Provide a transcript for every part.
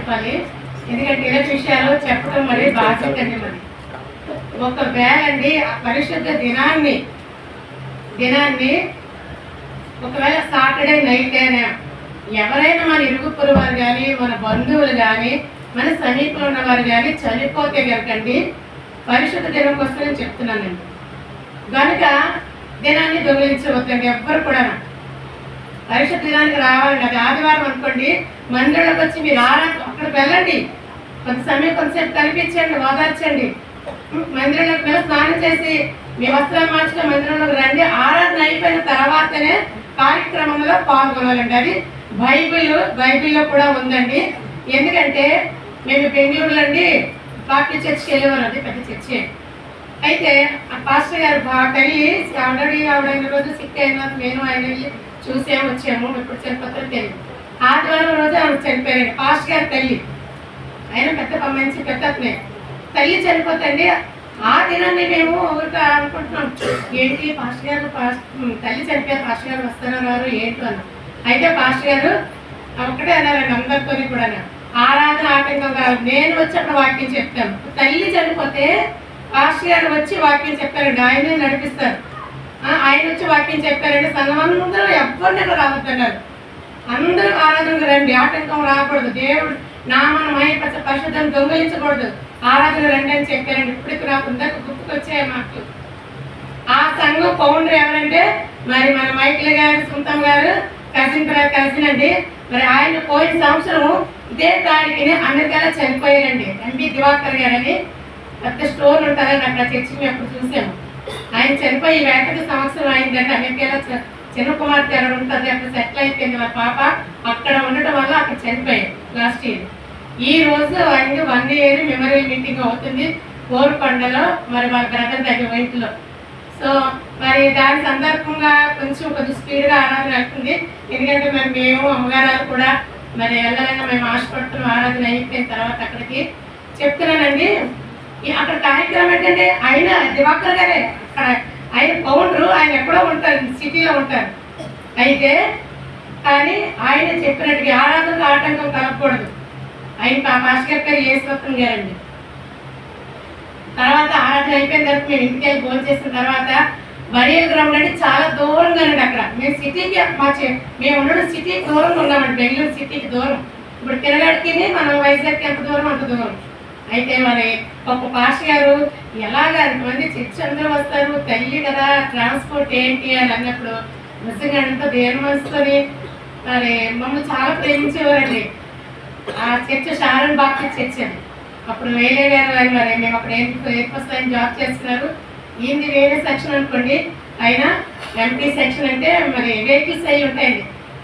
చెప్పాలి, ఎందుకంటే ఇలాంటి విషయాలు చెప్పడం మరి బాధ్యత అండి. మరి ఒకవేళ అండి ఆ పరిశుద్ధ దినాన్ని ఒకవేళ సాటర్డే నైట్ అయినా ఎవరైనా మన ఇరుగు పొరుగు వారు కానీ మన బంధువులు కానీ మన సమీపంలో ఉన్నవారు కానీ చనిపోతే కనుకండి పరిశుద్ధ దినం కోసం నేను చెప్తున్నానండి. కనుక దినాన్ని దొంగిలించవద్దండి ఎవ్వరు కూడా. పరిశుద్ధ దినానికి రావాలండి. అది ఆదివారం అనుకోండి, మందిరంలోకి వచ్చి మీరు అక్కడికి వెళ్ళండి, కొంతసేపు కనిపించండి, ఓదార్చండి. మందిరంలోకి వెళ్ళి స్నానం చేసి మీ వస్త్రాలు మార్చుకుని మందిరంలోకి రండి. ఆరాధన అయిపోయిన తర్వాతనే కార్యక్రమంలో పాల్గొనాలండి. అది బైబిల్లో కూడా ఉందండి. ఎందుకంటే మేము బెంగళూరులో అండి బాప్టిస్ట్ చర్చ్కి వెళ్ళేవారు, అది పెద్ద చర్చే. అయితే ఆ పాస్టర్ గారు తల్లి ఆవిడ రోజు సిక్ అయిన నేను ఆయన వెళ్ళి చూసాము వచ్చాము. ఇప్పుడు చనిపోతారో తెలియదు. ఆదివారం రోజు ఆవిడ చనిపోయారండి. పాస్టర్ గారు తల్లి, ఆయన మంచి పెద్ద తల్లి చనిపోతండి. ఆ దినాన్ని మేము అనుకుంటున్నాం, ఏంటి పాస్టర్ గారు తల్లి చనిపోయారు, పాస్టర్ గారు వస్తారో రారు ఏంటో అన్న. అయితే పాస్టర్ గారు ఒక్కటే అన్నారండి అందరితో కూడా, ఆరాధన ఆటంకం కాదు, నేను వచ్చి అక్కడ వాక్యం చెప్తాను. తల్లి చనిపోతే పాస్టర్ గారు వచ్చి వాక్యం చెప్పారండి, ఆయనే నడిపిస్తారు. ఆయన వచ్చి వాక్యం చెప్పారండి. సంఘమందరూ ఎవరిని రావద్దన్నారు, అందరూ ఆరాధనకు రండి, ఆటంకం రాకూడదు, దేవుడు నామను మహిమపరచ పరిశుద్ధం దొంగిలించకూడదు, ఆరాధన రండి అని చెప్పారండి. ఇప్పటికి నాకు అందరికి గుర్తుకొచ్చాయి మాకు. ఆ సంఘం ఫౌండర్ ఎవరంటే మరి మన మైకిల్ గారు, సుంతం గారు కజిన్ అండి. మరి ఆయన పోయిన సంవత్సరం ఇదే తారీఖుని అమెరికాలో చనిపోయారండి. ఎంపీ దివాకర్ గారు అని పెద్ద స్టోర్ ఉంటారని అక్కడ చర్చిని అప్పుడు చూసాము. ఆయన చనిపోయి 1 సంవత్సరం అయిందండి. అమెరికాలో చిన్న కుమార్తె అక్కడ ఉంటుంది, అక్కడ సెటిల్ అయిపోయింది మా పాప. అక్కడ ఉండటం వల్ల అక్కడ చనిపోయారు లాస్ట్ ఇయర్. ఈ రోజు ఆయనకి 1 year మెమోరియల్ మీటింగ్ అవుతుంది కోరుకొండలో, మరి వాళ్ళ బ్రదర్ దగ్గర ఇంట్లో. సో మరి దాని సందర్భంగా కొంచెం స్పీడ్గా ఆరాధన అవుతుంది. ఎందుకంటే మరి మేము అమ్మగారు కూడా మరి వెళ్ళాలని మేము ఆశపడుతున్నాం. ఆరాధన అయిపోయిన తర్వాత అక్కడికి చెప్తున్నానండి. అక్కడ కార్యక్రమం ఏంటంటే ఆయన దివాకర్ గారే అక్కడ ఆయన ఫౌండరు, ఆయన ఎక్కడో ఉంటారు, సిటీలో ఉంటారు. అయితే కానీ ఆయన చెప్పినట్టుగా ఆరాధనకు ఆటంకం కలగకూడదు. ఆయన పాస్టర్ గారు యేసురత్నం గారండి. తర్వాత ఆరాధన అయిపోయిన తర్వాత మేము ఇంటికి వెళ్ళి భోజనం చేసిన తర్వాత బరియల్ గ్రౌండ్ అంటే చాలా దూరంగా అండి. అక్కడ మేము సిటీకి మేము ఉండడం సిటీకి దూరంగా ఉన్నామండి, బెంగళూరు సిటీకి దూరం. ఇప్పుడు తిరగడికి మనం వైజాగ్కి ఎంత దూరం అంత దూరం. అయితే మరి ఒక పాస్టర్ గారు ఎలాగా అంతమంది చర్చ్ అందరూ వస్తారు, తల్లి కదా ట్రాన్స్పోర్ట్ ఏంటి అని అన్నప్పుడు నిజంగా అంతా దేవుని మనసుకొని మరి మమ్మల్ని చాలా ప్రేమించేవారండి. ఆ చర్చ్ షారన్ బాప్టిస్ట్ చర్చ్ అని. అప్పుడు వేలే గారు అని మరి మేము అక్కడ ఎయిర్ ఫోర్స్ లైన్ జాబ్ చేస్తున్నారు. ఈయనది వేరే సెక్షన్ అనుకోండి, ఆయన ఎంటీ సెక్షన్ అంటే మరి వెహికల్స్ అవి ఉంటాయండి.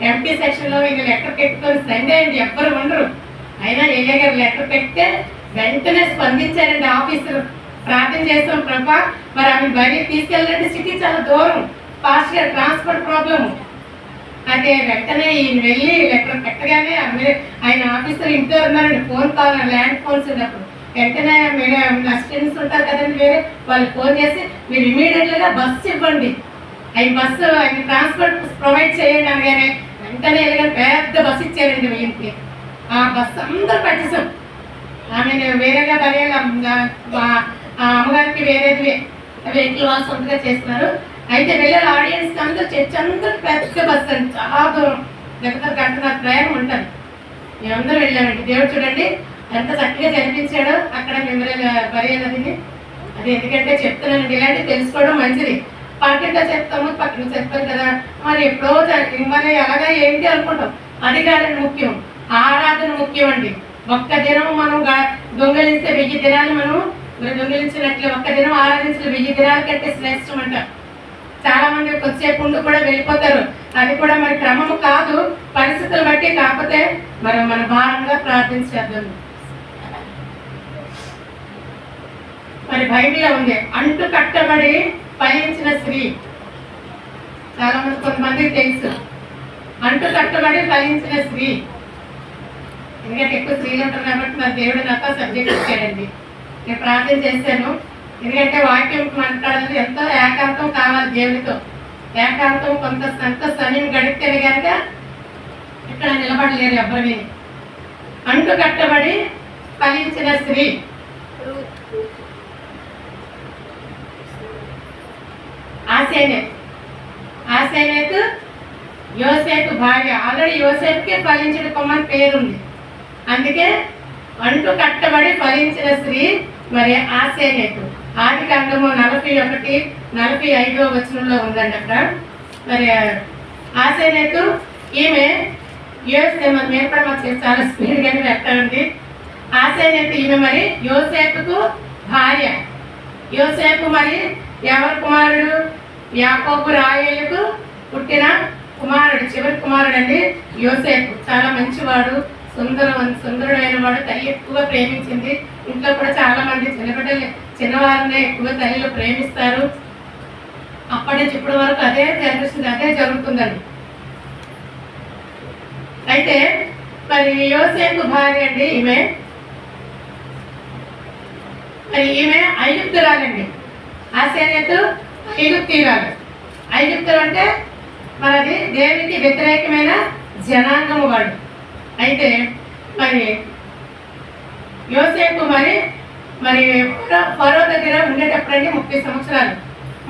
ఎంటీ సెక్షన్లో ఈయన లెటర్ పెట్టుకొని సండే అండి ఎవ్వరు ఉండరు. అయినా వేలే గారు లెటర్ పెడితే వెంటనే స్పందించారండి. ఆఫీసర్ ప్రార్థన చేస్తాం ప్రభా, మరి ఆమె బయట తీసుకెళ్ళాలంటే సిటీ చాలా దూరం, ఫాస్ట్గా ట్రాన్స్పోర్ట్ ప్రాబ్లము. అదే వెంటనే ఈయన వెళ్ళి లెటర్ పెట్టగానే ఆయన ఆఫీసర్ ఇంట్లో ఉన్నారండి. ఫోన్ కాల్ ల్యాండ్ ఫోన్స్ ఉన్నప్పుడు వెంటనే మీరు అసిస్టెంట్స్ ఉంటారు కదండి వేరే, వాళ్ళు ఫోన్ చేసి మీరు ఇమీడియట్గా బస్సు ఇవ్వండి, బస్సు ఆయన ట్రాన్స్పోర్ట్ ప్రొవైడ్ చేయండి అనగానే వెంటనే వెళ్ళగానే పెద్ద బస్సు ఇచ్చారండి ఈయనకి. ఆ బస్సు అందరూ పట్టేసాం. ఆమె వేరేగా బర్యాలి, అమ్మగారికి వేరేది వెహికల్ వాళ్ళు సొంతగా చేస్తున్నారు. అయితే వెళ్ళాలి ఆడియన్స్ అందరూ చర్చ్ అందరూ పెద్ద బస్సు అండి, చాలా దూరం, దగ్గర గంటన్నర ప్రయాణం ఉంటుంది. మేమందరూ వెళ్ళామండి. దేవుడు చూడండి ఎంత చక్కగా జరిపించాడో అక్కడ మెమోరియల్ బర్యాలదిని. అది ఎందుకంటే చెప్తున్నానండి, ఇలాంటివి తెలుసుకోవడం మంచిది. పక్కన చెప్తాము, పక్కన చెప్తారు కదా, మరి ఎప్పుడో మరి అలాగా ఏంటి అనుకుంటాం. అది కాదండి ముఖ్యం, ఆరాధన ముఖ్యం అండి. ఒక్క దినం మనం దొంగలిస్తే 1000 దినాలు మనం దొంగలించినట్లే, ఒక్క దినం ఆరాధించిన 1000 దినాల కంటే శ్రేష్టం అంట. చాలా మంది కొద్దిసేపు ఉండి కూడా వెళ్ళిపోతారు. అది కూడా మరి క్రమము కాదు, పరిస్థితులు బట్టి. కాకపోతే మరి మన భారంగా ప్రార్థించేద్దాం. మరి బైబిల్లో ఉంది, అంటు కట్టబడి ఫలించిన స్త్రీ. చాలా మంది కొంతమందికి తెలుసు అంటు కట్టబడి ఫలించిన స్త్రీ. ఎందుకంటే ఎక్కువ స్త్రీలు ఉంటారు కాబట్టి మరి దేవుడు నాకు సబ్జెక్ట్ ఇచ్చాడండి. నేను ప్రార్థన చేశాను. ఎందుకంటే వాక్యం మాట్లాడాలి, ఎంతో ఏకాంతం కావాలి దేవుడితో. ఏకాంతం కొంత సమయం గడిపితేనే కనుక ఇక్కడ నిలబడలేరు ఎవరిని. అంటు కట్టబడి ఫలించిన స్త్రీ. ఆసేనేతు యోసేపు భార్య. ఆల్రెడీ యోసేపుకి ఫలించిన కొమ్మని పేరుంది, అందుకే అంటు కట్టబడి ఫలించిన స్త్రీ మరి ఆసేనేతు. ఆదికాండము 41-45 వచనంలో ఉందండి అక్కడ. మరి ఆసేనేతు ఈమె మేము కూడా మాకు చాలా స్పీడ్గానే పెట్టండి. ఆసేనేతు ఈమె మరి యోసేపుకు భార్య. యోసేపు మరి ఎవరి కుమారుడు? యాకోబు రాయేలుకు పుట్టిన కుమారుడు, చివరి కుమారుడు అండి యోసేపు. చాలా మంచివాడు, సుందరుడైన వాడు. తల్లి ఎక్కువగా ప్రేమించింది. ఇంట్లో కూడా చాలా మంది చిన్నబిడ్డలు చిన్నవారినే ఎక్కువ తల్లిలో ప్రేమిస్తారు. అప్పటి నుంచి ఇప్పటి వరకు అదే జరుగుతుంది, అదే జరుగుతుందండి. అయితే మరి యోసేపు భార్య అండి ఈమె. మరి ఈమె ఐగుప్తురాలండి. ఆసేనేతు ఐగుప్తీయురాలు. ఐగుప్తులు అంటే మనది దేవునికి వ్యతిరేకమైన జనాంగము వాడు. అయితే మరి యోసేపు మరి ఫరో దగ్గర ఉండేటప్పుడండి 30 సంవత్సరాలు.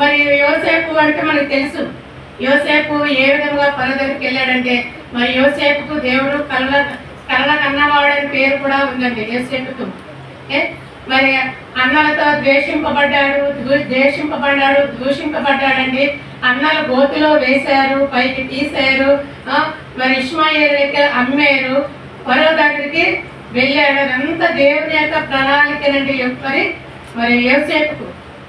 మరి యోసేపు అంటే మనకు తెలుసు. యోసేపు ఏ విధంగా ఫరో దగ్గరికి వెళ్ళాడంటే, మరి యోసేపుకు దేవుడు కళ్ళ కన్నవాడని పేరు కూడా ఉందండి యోసేపుకు. మరి అన్నలతో దూషింపబడ్డాడండి. అన్నల గోతిలో వేశారు, పైకి తీశారు. మరి ఇష్మాయేలుకి అమ్మారు. ఫరో దగ్గరికి వెళ్ళాడు. అదంతా దేవుని యొక్క ప్రణాళికనండి. మరి యోసేపుకు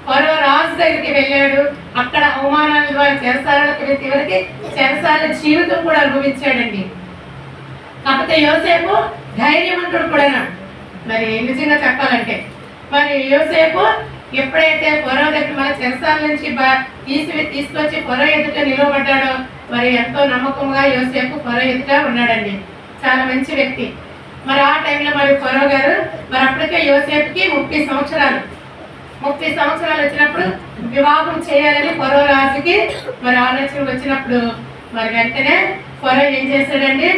ఫరో రాజు దగ్గరికి వెళ్ళాడు. అక్కడ అవమానాల ద్వారా చెరసాలకు చివరికి చెరసాల జీవితం కూడా అనుభవించాడండి. కాకపోతే యోసేపు ధైర్యవంతుడు కూడా. మరి నిజంగా చెప్పాలంటే మరి యోసేపు ఎప్పుడైతే ఫరో దగ్గర మన చెరసాల నుంచి తీసుకొచ్చి ఫరో ఎదుట నిలవబడ్డాడో, మరి ఎంతో నమ్మకంగా యోసేపు ఫరో ఎదుట ఉన్నాడండి. చాలా మంచి వ్యక్తి. మరి ఆ టైంలో మరి ఫరో గారు మరి అప్పటికే యోసేపుకి 30 సంవత్సరాలు వచ్చినప్పుడు వివాహం చేయాలని ఫరో రాజుకి మరి ఆలోచన వచ్చినప్పుడు మరి వెంటనే ఫరో ఏం చేశాడండి,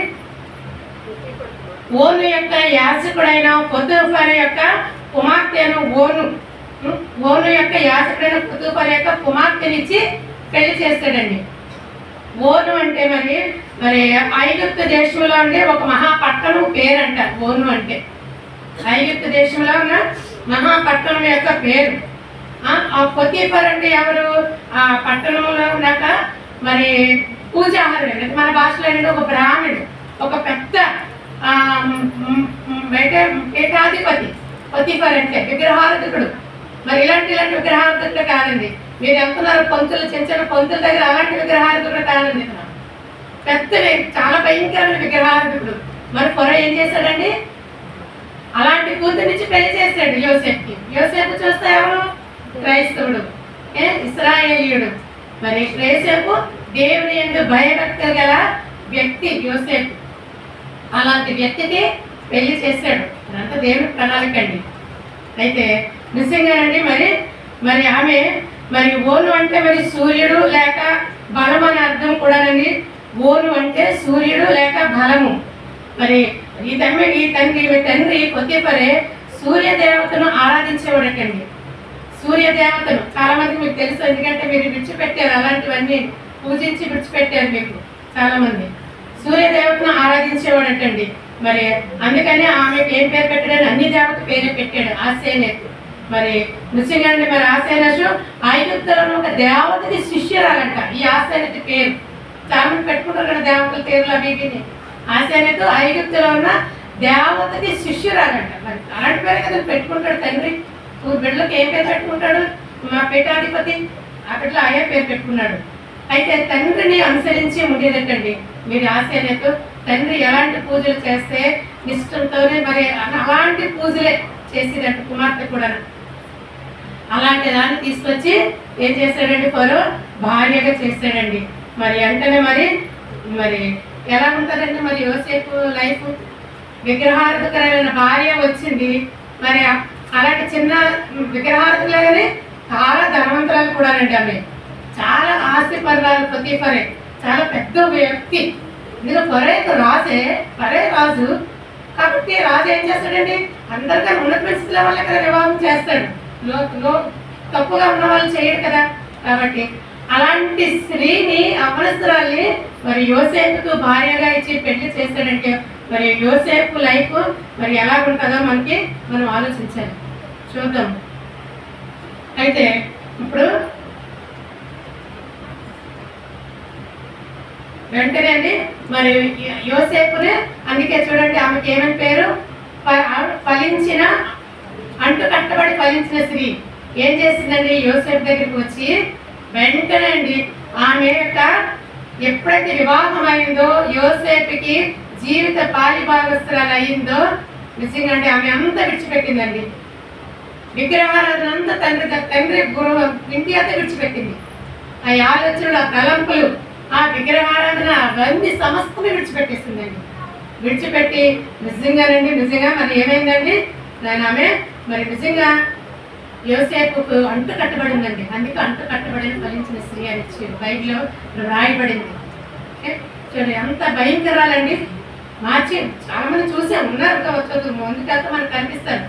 ఓను యొక్క యాజకుడైన పొతీఫరు యొక్క కుమార్తెను ఓను యొక్క యాజకుడైన పొతీఫరు యొక్క కుమార్తెనిచ్చి పెళ్లి చేస్తాడండి. ఓను అంటే మరి ఐగుప్తు దేశంలో ఉండే ఒక మహాపట్టణం పేరు అంటారు. ఓను అంటే ఐగుప్తు దేశంలో ఉన్న మహాపట్టణం యొక్క పేరు. ఆ పొతీఫరు అంటే ఎవరు? ఆ పట్టణంలో ఉన్నాక మరి పూజారుడు, మన భాషలో ఏంటంటే ఒక బ్రాహ్మణుడు, ఒక పెద్ద పీఠాధిపతి. పొతీఫర్ అంటే విగ్రహారాధకుడు. మరి ఇలాంటి విగ్రహారాధకుడు కాదండి. మీరు వెళ్తున్నారు పంతులు, చిన్న పంతుల దగ్గర అలాంటి విగ్రహారాధకుడు కాదండి. పెద్ద చాలా భయంకరమైన విగ్రహారాధకుడు. మరి ఫరో ఏం చేశాడండి, అలాంటి కూతురినిచ్చి పెళ్లి చేశాడు యోసేపుకి. యోసేపు చూస్తే ఎవరు? క్రైస్తవుడు, ఇశ్రాయేలీయుడు. మరి యోసేపు దేవుని యందు భయభక్తులు గల వ్యక్తి యోసేపు. అలాంటి వ్యక్తికి పెళ్లి చేశాడు. అదంతా దేవుని ప్రణాళిక అండి. అయితే నిజంగానండి మరి ఆమె మరి ఓను అంటే మరి సూర్యుడు లేక బలం అని అర్థం కూడానండి. ఓను అంటే సూర్యుడు లేక బలము. మరి ఈ తండ్రి పొతీఫరే సూర్యదేవతను ఆరాధించేవాడటండి. సూర్యదేవతను చాలా మంది మీకు తెలుసు, ఎందుకంటే మీరు విడిచిపెట్టారు, అలాంటివన్నీ పూజించి విడిచిపెట్టారు మీకు చాలా మంది. సూర్యదేవతను ఆరాధించేవాడటండి. మరి అందుకని ఆమెకు ఏం పేరు పెట్టాడని అన్ని దేవత పేరే పెట్టాడు, ఆసేనేతు. మరి నిజంగా మరి ఆసేనసు ఐగుప్తులో ఒక దేవతకి శిష్యురాలంట. ఈ ఆసేనతి పేరు చాలా మంది పెట్టుకుంటారు కదా దేవతల పేర్లు అవి. ఆసేనతు ఐగుప్తులో ఉన్న దేవతకి శిష్యురాలంట. మరి అలాంటి పేరు కదా పెట్టుకుంటాడు తండ్రి. బిడ్డలకు ఏం పేరు పెట్టుకుంటాడు? మా పీఠాధిపతి ఆ బిడ్డలో ఆయా పేరు పెట్టుకున్నాడు. అయితే తండ్రిని అనుసరించి ఉండేదటండి మీరు ఆసేనతు. తండ్రి ఎలాంటి పూజలు చేస్తే నిష్ఠతోనే మరి అలాంటి పూజలే చేసేదంట కుమార్తె కూడా. అలాంటి దాన్ని తీసుకొచ్చి ఏం చేశాడండి ఫరో? భార్యగా చేశాడండి. మరి వెంటనే మరి ఎలా ఉంటుందండి మరి యోసేపు లైఫ్? విగ్రహారాధకులైన భార్య వచ్చింది. మరి అలాంటి చిన్న విగ్రహారాధకులే చాలా ధనవంతురాలు కూడానండి. ఆమె చాలా ఆస్తిపరురాలు. పొతీఫరే చాలా పెద్ద వ్యక్తి. ఇందులో ఫరో రాజు కాబట్టి రాజు ఏం చేస్తాడండి, అందరికన్నా ఉన్నత స్థితిలో వాళ్ళ కదా వివాహం చేస్తాడు, తప్పుగా ఉన్న వాళ్ళు చేయడు కదా. కాబట్టి అలాంటి స్త్రీని అమరస్తురాల్ని మరి యోసేపుకు భార్యగా ఇచ్చి పెళ్లి చేస్తాడంటే మరి యోసేపు లైఫ్ మరి ఎలా ఉంటుందో మనం ఆలోచించాలి. చూద్దాం. అయితే ఇప్పుడు వెంటనే అండి మరి యోసేపుని, అందుకే చూడండి ఆమెకి ఏమని పేరు, ఫలించిన అంటు కట్టబడి ఫలించిన స్త్రీ. ఏం చేసిందండి, యోసేపు దగ్గరికి వచ్చి వెంటనే అండి ఆమె యొక్క ఎప్పుడైతే వివాహం అయిందో, యోసేపుకి జీవిత పాలిభాగస్తురాలు అయిందో, నిజంగా అండి ఆమె అంతా విడిచిపెట్టిందండి. విగ్రహారాధన అంతా తండ్రి ఇంటి అంతా విడిచిపెట్టింది. ఆ ఆలోచనలు, ఆ తలంపులు, ఆ విగ్రహారాధన అవన్నీ సమస్తమే విడిచిపెట్టేసిందండి. విడిచిపెట్టి నిజంగా మరి ఏమైందండి, ఆమె మరి నిజంగా యోసేపుకు అంటు కట్టబడిందండి. అందుకే అంటు కట్టబడిన ఫలించిన స్త్రీ అని బైబిల్లో రాయబడింది. చూడండి ఎంత భయంకరాలండి. చాలా మంది చూసే ఉన్నారు కావచ్చు, ముందుకంతా మనకు కనిపిస్తారు.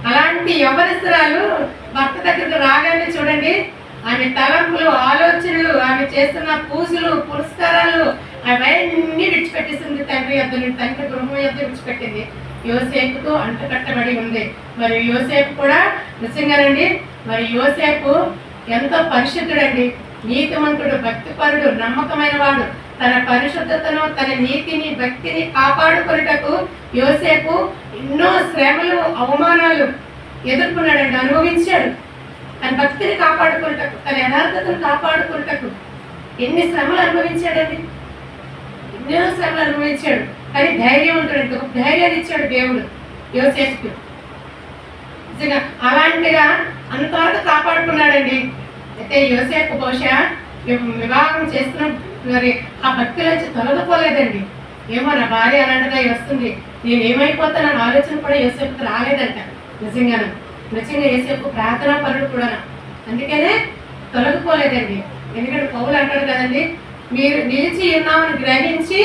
అలాంటి యవ్వనస్తురాలు భర్త దగ్గరకు రాగానే చూడండి ఆమె తలంపులు, ఆలోచనలు, ఆమె చేస్తున్న పూజలు, పురస్కారాలు అవన్నీ విడిచిపెట్టేసింది. తండ్రి గృహం యొద్ద విడిచిపెట్టింది. యోసేపుకు అంటు కట్టబడి ఉంది. మరి యోసేపు కూడా నిజంగానండి మరి యోసేపు ఎంతో పరిశుద్ధుడండి, నీతిమంతుడు, భక్తిపరుడు, నమ్మకమైన వాడు. తన పరిశుద్ధతను, తన నీతిని, భక్తిని కాపాడుకొనుటకు యోసేపు ఎన్నో శ్రమలు, అవమానాలు ఎదుర్కొన్నాడండి, అనుభవించాడు. తన భక్తిని కాపాడుకుంటకు, తన యథార్థతను కాపాడుకుంటకు ఎన్ని శ్రమలు అనుభవించాడండి, ఎన్నో శ్రమలు అనుభవించాడు. కానీ ధైర్యవంతుడు, ఒక ధైర్యాన్ని ఇచ్చాడు దేవుడు యోసేపుకి. నిజంగా అలాంటిగా అంతవరకు కాపాడుకున్నాడండి. అయితే యోసేపు బహుశా వివాహం చేస్తున్న మరి ఆ భక్తిలోంచి తొలగిపోలేదండి. ఏమో నా భార్య అలాంటిగా వస్తుంది, నేను ఏమైపోతానన్న ఆలోచన కూడా యోసేపుకి రాలేదంట. నిజంగా యోసేపు ప్రార్థనా పరుడు కూడా, అందుకనే తొలగిపోలేదండి. ఎందుకంటే పౌలు అంటాడు కదండి, మీరు నిలిచి ఉన్నామని గ్రహించి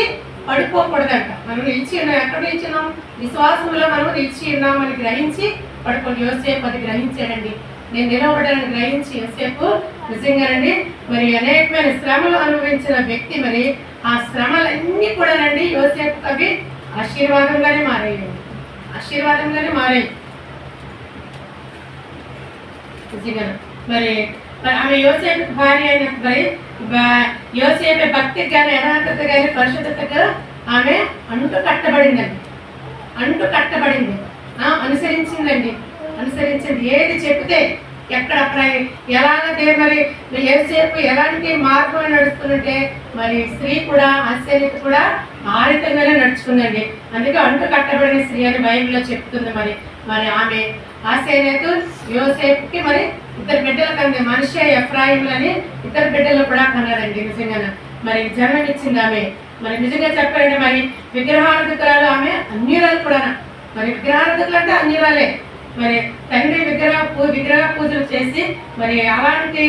పడిపోకూడదంట. మనం నిలిచి ఉన్నాం, ఎక్కడ నిలిచిన్నాం, విశ్వాసంలో మనం నిలిచి ఉన్నామని గ్రహించి పడుకోండి. యోసేపు అది గ్రహించాడండి. నేను నిలబడాలని గ్రహించి యోసేపు నిజంగానండి మరి అనేకమైన శ్రమలు అనుభవించిన వ్యక్తి. మరి ఆ శ్రమలన్నీ కూడానండి యోసేపు అవి ఆశీర్వాదంగానే మారాయి. మరి ఆమె యోసేపు భార్య అయిన మరి యోసేపు భక్తి కానీ, యథార్థత కానీ, పరిశుద్ధతకు ఆమె అంటు కట్టబడింది. అనుసరించింది. ఏది చెప్తే ఎక్కడ ఎలాగైతే మరి యోసేపు ఎలాంటి మార్గంలో నడుస్తుంటే మరి స్త్రీ కూడా, ఆశ్చర్యత కూడా ఆ రీతంగానే నడుచుకుందండి. అందుకే అంటు కట్టబడిన స్త్రీ అని బైబిల్లో చెప్తుంది. మరి ఆమె ఆశ్చర్యత యోసేపుకి మరి 2 బిడ్డలు కంది, మనిషి, ఎఫ్రాయిములు అని 2 బిడ్డలు కూడా కన్నారండి. నిజంగా మరి జన్మనిచ్చింది ఆమె. మరి నిజంగా చెప్పారండి మరి విగ్రహారాధకురాలు ఆమె, అన్యురాలు కూడా. మరి విగ్రహారాధకులు అంటే అన్యురాలే. మరి తండ్రి విగ్రహ పూజలు చేసి మరి అలాంటి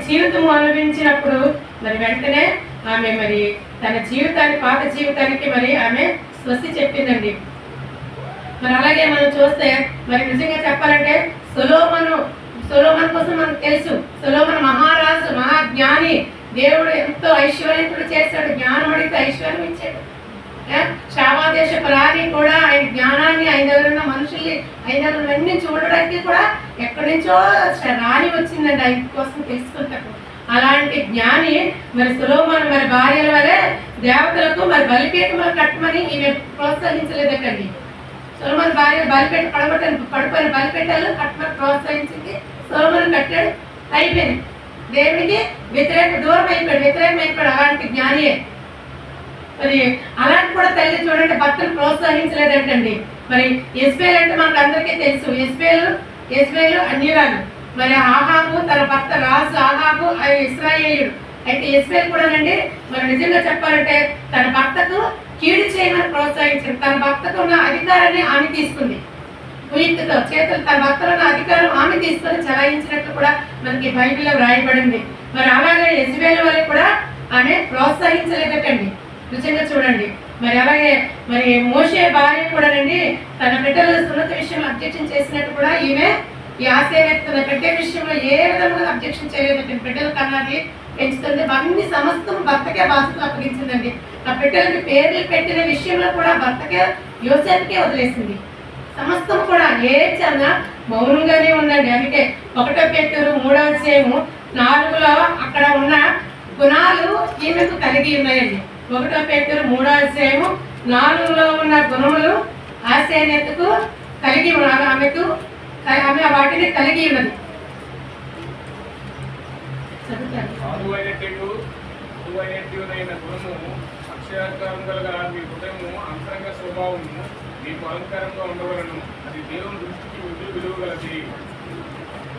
జీవితం అనుభవించినప్పుడు మరి వెంటనే ఆమె మరి తన పాత జీవితానికి మరి ఆమె స్వస్తి చెప్పిందండి. మరి అలాగే మనం చూస్తే మరి నిజంగా చెప్పాలంటే సొలొమోను కోసం మనకు తెలుసు. సొలొమోను మహారాజు, మహాజ్ఞాని. దేవుడు ఎంతో ఐశ్వర్యకుడు చేశాడు, జ్ఞానం అడిగితే ఐశ్వర్యం ఇచ్చాడు. శావాదేశపు రాణి కూడా ఆయన జ్ఞానాన్ని, ఆయన దగ్గర ఉన్న మనుషుల్ని, ఆయన దగ్గర అన్ని చూడడానికి కూడా ఎక్కడి నుంచో రాణి వచ్చిందండి ఆయన కోసం తెలుసుకుంటారు. అలాంటి జ్ఞాని మరి సొలొమోను మరి భార్యల వలె దేవతలకు మరి బలిపీఠములు కట్టమని ఈమె ప్రోత్సహించలేదండి. సొలొమోను భార్య బలిపేట పడిపోయిన బలిపేటలు కట్టమని ప్రోత్సహించింది. సొలొమోను కట్టాడు, అయిపోయింది. దేవుడికి దూరం అయిపోయాడు. అలాంటి జ్ఞానియే. మరి అలాంటి కూడా తల్లి చూడండి భర్తను ప్రోత్సహించలేదంటండి. మరి యెజ్బేలు అంటే మనకు అందరికీ తెలుసు. యెజ్బేలు అన్యురాలు. మరి ఆహాబు తన భర్త రాజు ఆహాబు ఇశ్రాయేలీయుడు. అయితే యెజ్బేలు కూడానండి మరి నిజంగా చెప్పాలంటే తన భర్తకు కీడు చేయమని ప్రోత్సహించింది. తన భర్తకు ఉన్న అధికారాన్ని ఆమె తీసుకుంది. కుయుక్తితో చేతులు తన భర్తలో ఉన్న అధికారం ఆమె తీసుకొని చలాయించినట్టు కూడా మనకి బైబిల్లో రాయబడింది. మరి అలాగే యెజ్బేలు వల్ల కూడా ఆమె ప్రోత్సహించలేదటండి. నిజంగా చూడండి మరి అలాగే మరి మోషే భార్య కూడానండి తన బిడ్డలు సున్నత విషయంలో అబ్జెక్షన్ చేసినట్టు కూడా ఈమె ఈ ఆశయ తన బిడ్డ విషయంలో ఏ విధంగా అబ్జెక్షన్ చేయలేదు. బిడ్డలు కన్నది పెంచుతుంది, అన్ని సమస్తం భర్తకే బాధ్యతలు అప్పగించిందండి. ఆ బిడ్డలకి పేర్లు పెట్టిన విషయంలో కూడా భర్తకే యోసేపుకే వదిలేసింది. సమస్తం కూడా ఏ చాలా మౌనంగానే ఉందండి. అందుకే 1 పేతురు 3వ అధ్యాయము 4లో అక్కడ ఉన్న గుణాలు ఈమెకు కలిగి ఉన్నాయండి. 1 పేతురు 3వ అధ్యాయము 4లో ఉన్న గుణములు ఆశయనెతకు కలిగి ఆమెకు ఆమె వాటిని కలిగి ఉన్నది.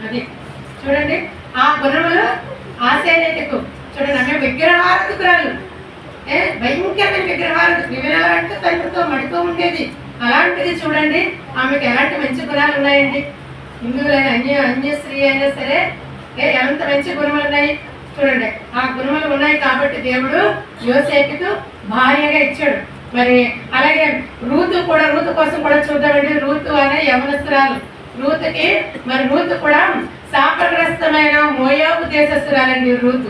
అది చూడండి, ఆ గుణములు ఆశయనెతకు చూడండి. ఆమె విగ్రహారాధకురాలు, భయంకరమైన విగ్రహారాధకు వివరాలంటే తండ్రితో మడితో ఉండేది. అలాంటిది చూడండి, ఆమెకు ఎలాంటి మంచి గుణాలు ఉన్నాయండి. హిందువులైన అన్యశ్రీ అయినా సరే ఎంత మంచి గుణములు ఉన్నాయి చూడండి. ఆ గుణములు ఉన్నాయి కాబట్టి దేవుడు యోసేపుకు భార్యగా ఇచ్చాడు. మరి అలాగే రూతు కూడా, రూతు కోసం కూడా చూద్దామండి. రూతు అనే యవనస్తురాలు. రూతుకి మరి రూతు కూడా శాపగ్రస్తమైన మోయాబు దేశస్తురాలండి. రూతు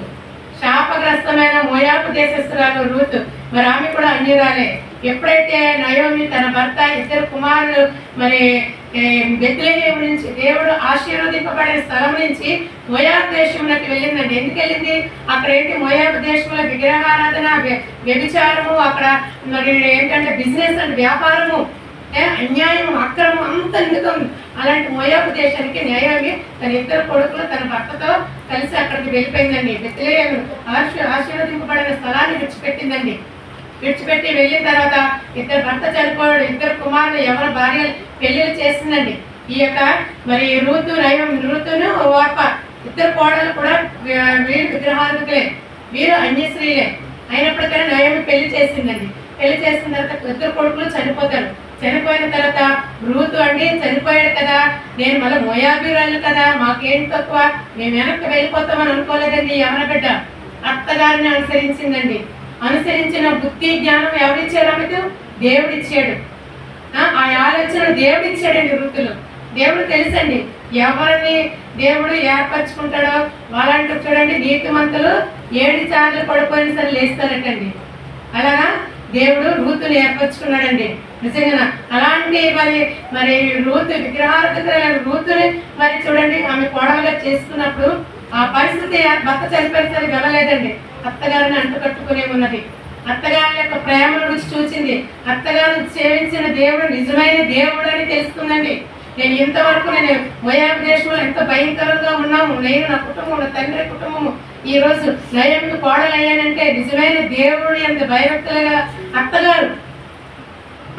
శాపగ్రస్తమైన మోయాబు దేశస్తురాలు రూతు. మరి ఆమె కూడా అన్యురాలే. ఎప్పుడైతే నయోమి తన భర్త 2 కుమారులు మరి బెత్లెహేము నుంచి దేవుడు ఆశీర్వదింపబడే స్థలం నుంచి మోయాబు దేశంలోకి వెళ్ళిందండి. ఎందుకు వెళ్ళింది? అక్కడ ఏంటి, మోయాబు దేశంలో విగ్రహారాధన, వ్యభిచారము, అక్కడ మరి ఏంటంటే బిజినెస్ అంటే వ్యాపారము, అన్యాయం, అక్రమం అంతా నిండుతుంది. అలాంటి మోయాబు దేశానికి నయోమి తన 2 కొడుకులు తన భర్తతో కలిసి అక్కడికి వెళ్ళిపోయిందండి. బెత్లెహేము ఆశీర్వదింపబడిన స్థలాన్ని విడిచిపెట్టిందండి. విడిచిపెట్టి వెళ్ళిన తర్వాత 2 భర్త చనిపోయాడు, 2 కుమారులు ఎవరి భార్యలు పెళ్లిళ్ళు చేసిందండి. ఈ యొక్క మరి రూతును ఓర్ప 2 కోడలు కూడా వీరు విగ్రహార్థకులే, వీరు అన్యశ్రీలే. అయినప్పటికైనా నయోమి పెళ్లి చేసిందండి. పెళ్లి చేసిన తర్వాత 2 కొడుకులు చనిపోతారు. చనిపోయిన తర్వాత రూతు అండి చనిపోయాడు కదా, నేను మళ్ళీ మోయాబీరాలు కదా, మాకేం తక్కువ, మేము వెనక్కి వెళ్ళిపోతామని అనుకోలేదండి. ఎవరి బిడ్డ అత్తగారిని అనుసరించిందండి. అనుసరించిన బుద్ధి జ్ఞానం ఎవరిచ్చాడు? ఆమెకు దేవుడిచ్చాడు. ఆ ఆలోచనలు దేవుడిచ్చాడండి. రూతులు దేవుడు తెలుసండి ఎవరిని దేవుడు ఏర్పరచుకుంటాడో వాళ్ళంటూ చూడండి, నీతిమంతులు 7 సార్లు పడిపోయిన సరే లేస్తారటండి. అలాగా దేవుడు రూతుని ఏర్పరచుకున్నాడండి. నిజంగా అలాంటి మరి రూతు విగ్రహారాధకురాలు రూతుని మరి చూడండి ఆమె కోడలుగా చేసుకున్నప్పుడు ఆ పరిస్థితి భర్త చనిపోయిన సరే వెళ్ళలేదండి. అత్తగారిని అంటుకట్టుకునే ఉన్నది. అత్తగారి యొక్క ప్రేమను రుచి చూసింది. అత్తగారు సేవించిన దేవుడు నిజమైన దేవుడు అని తెలుసుకుందండి. నేను ఇంతవరకు మోయాబు దేశంలో ఎంత భయంకరంగా ఉన్నాము, నేను నా కుటుంబం, నా తండ్రి కుటుంబము, ఈ రోజు నయోమికి కోడలు అయ్యానంటే నిజమైన దేవుడు ఎంత భయభక్తులుగా అత్తగారు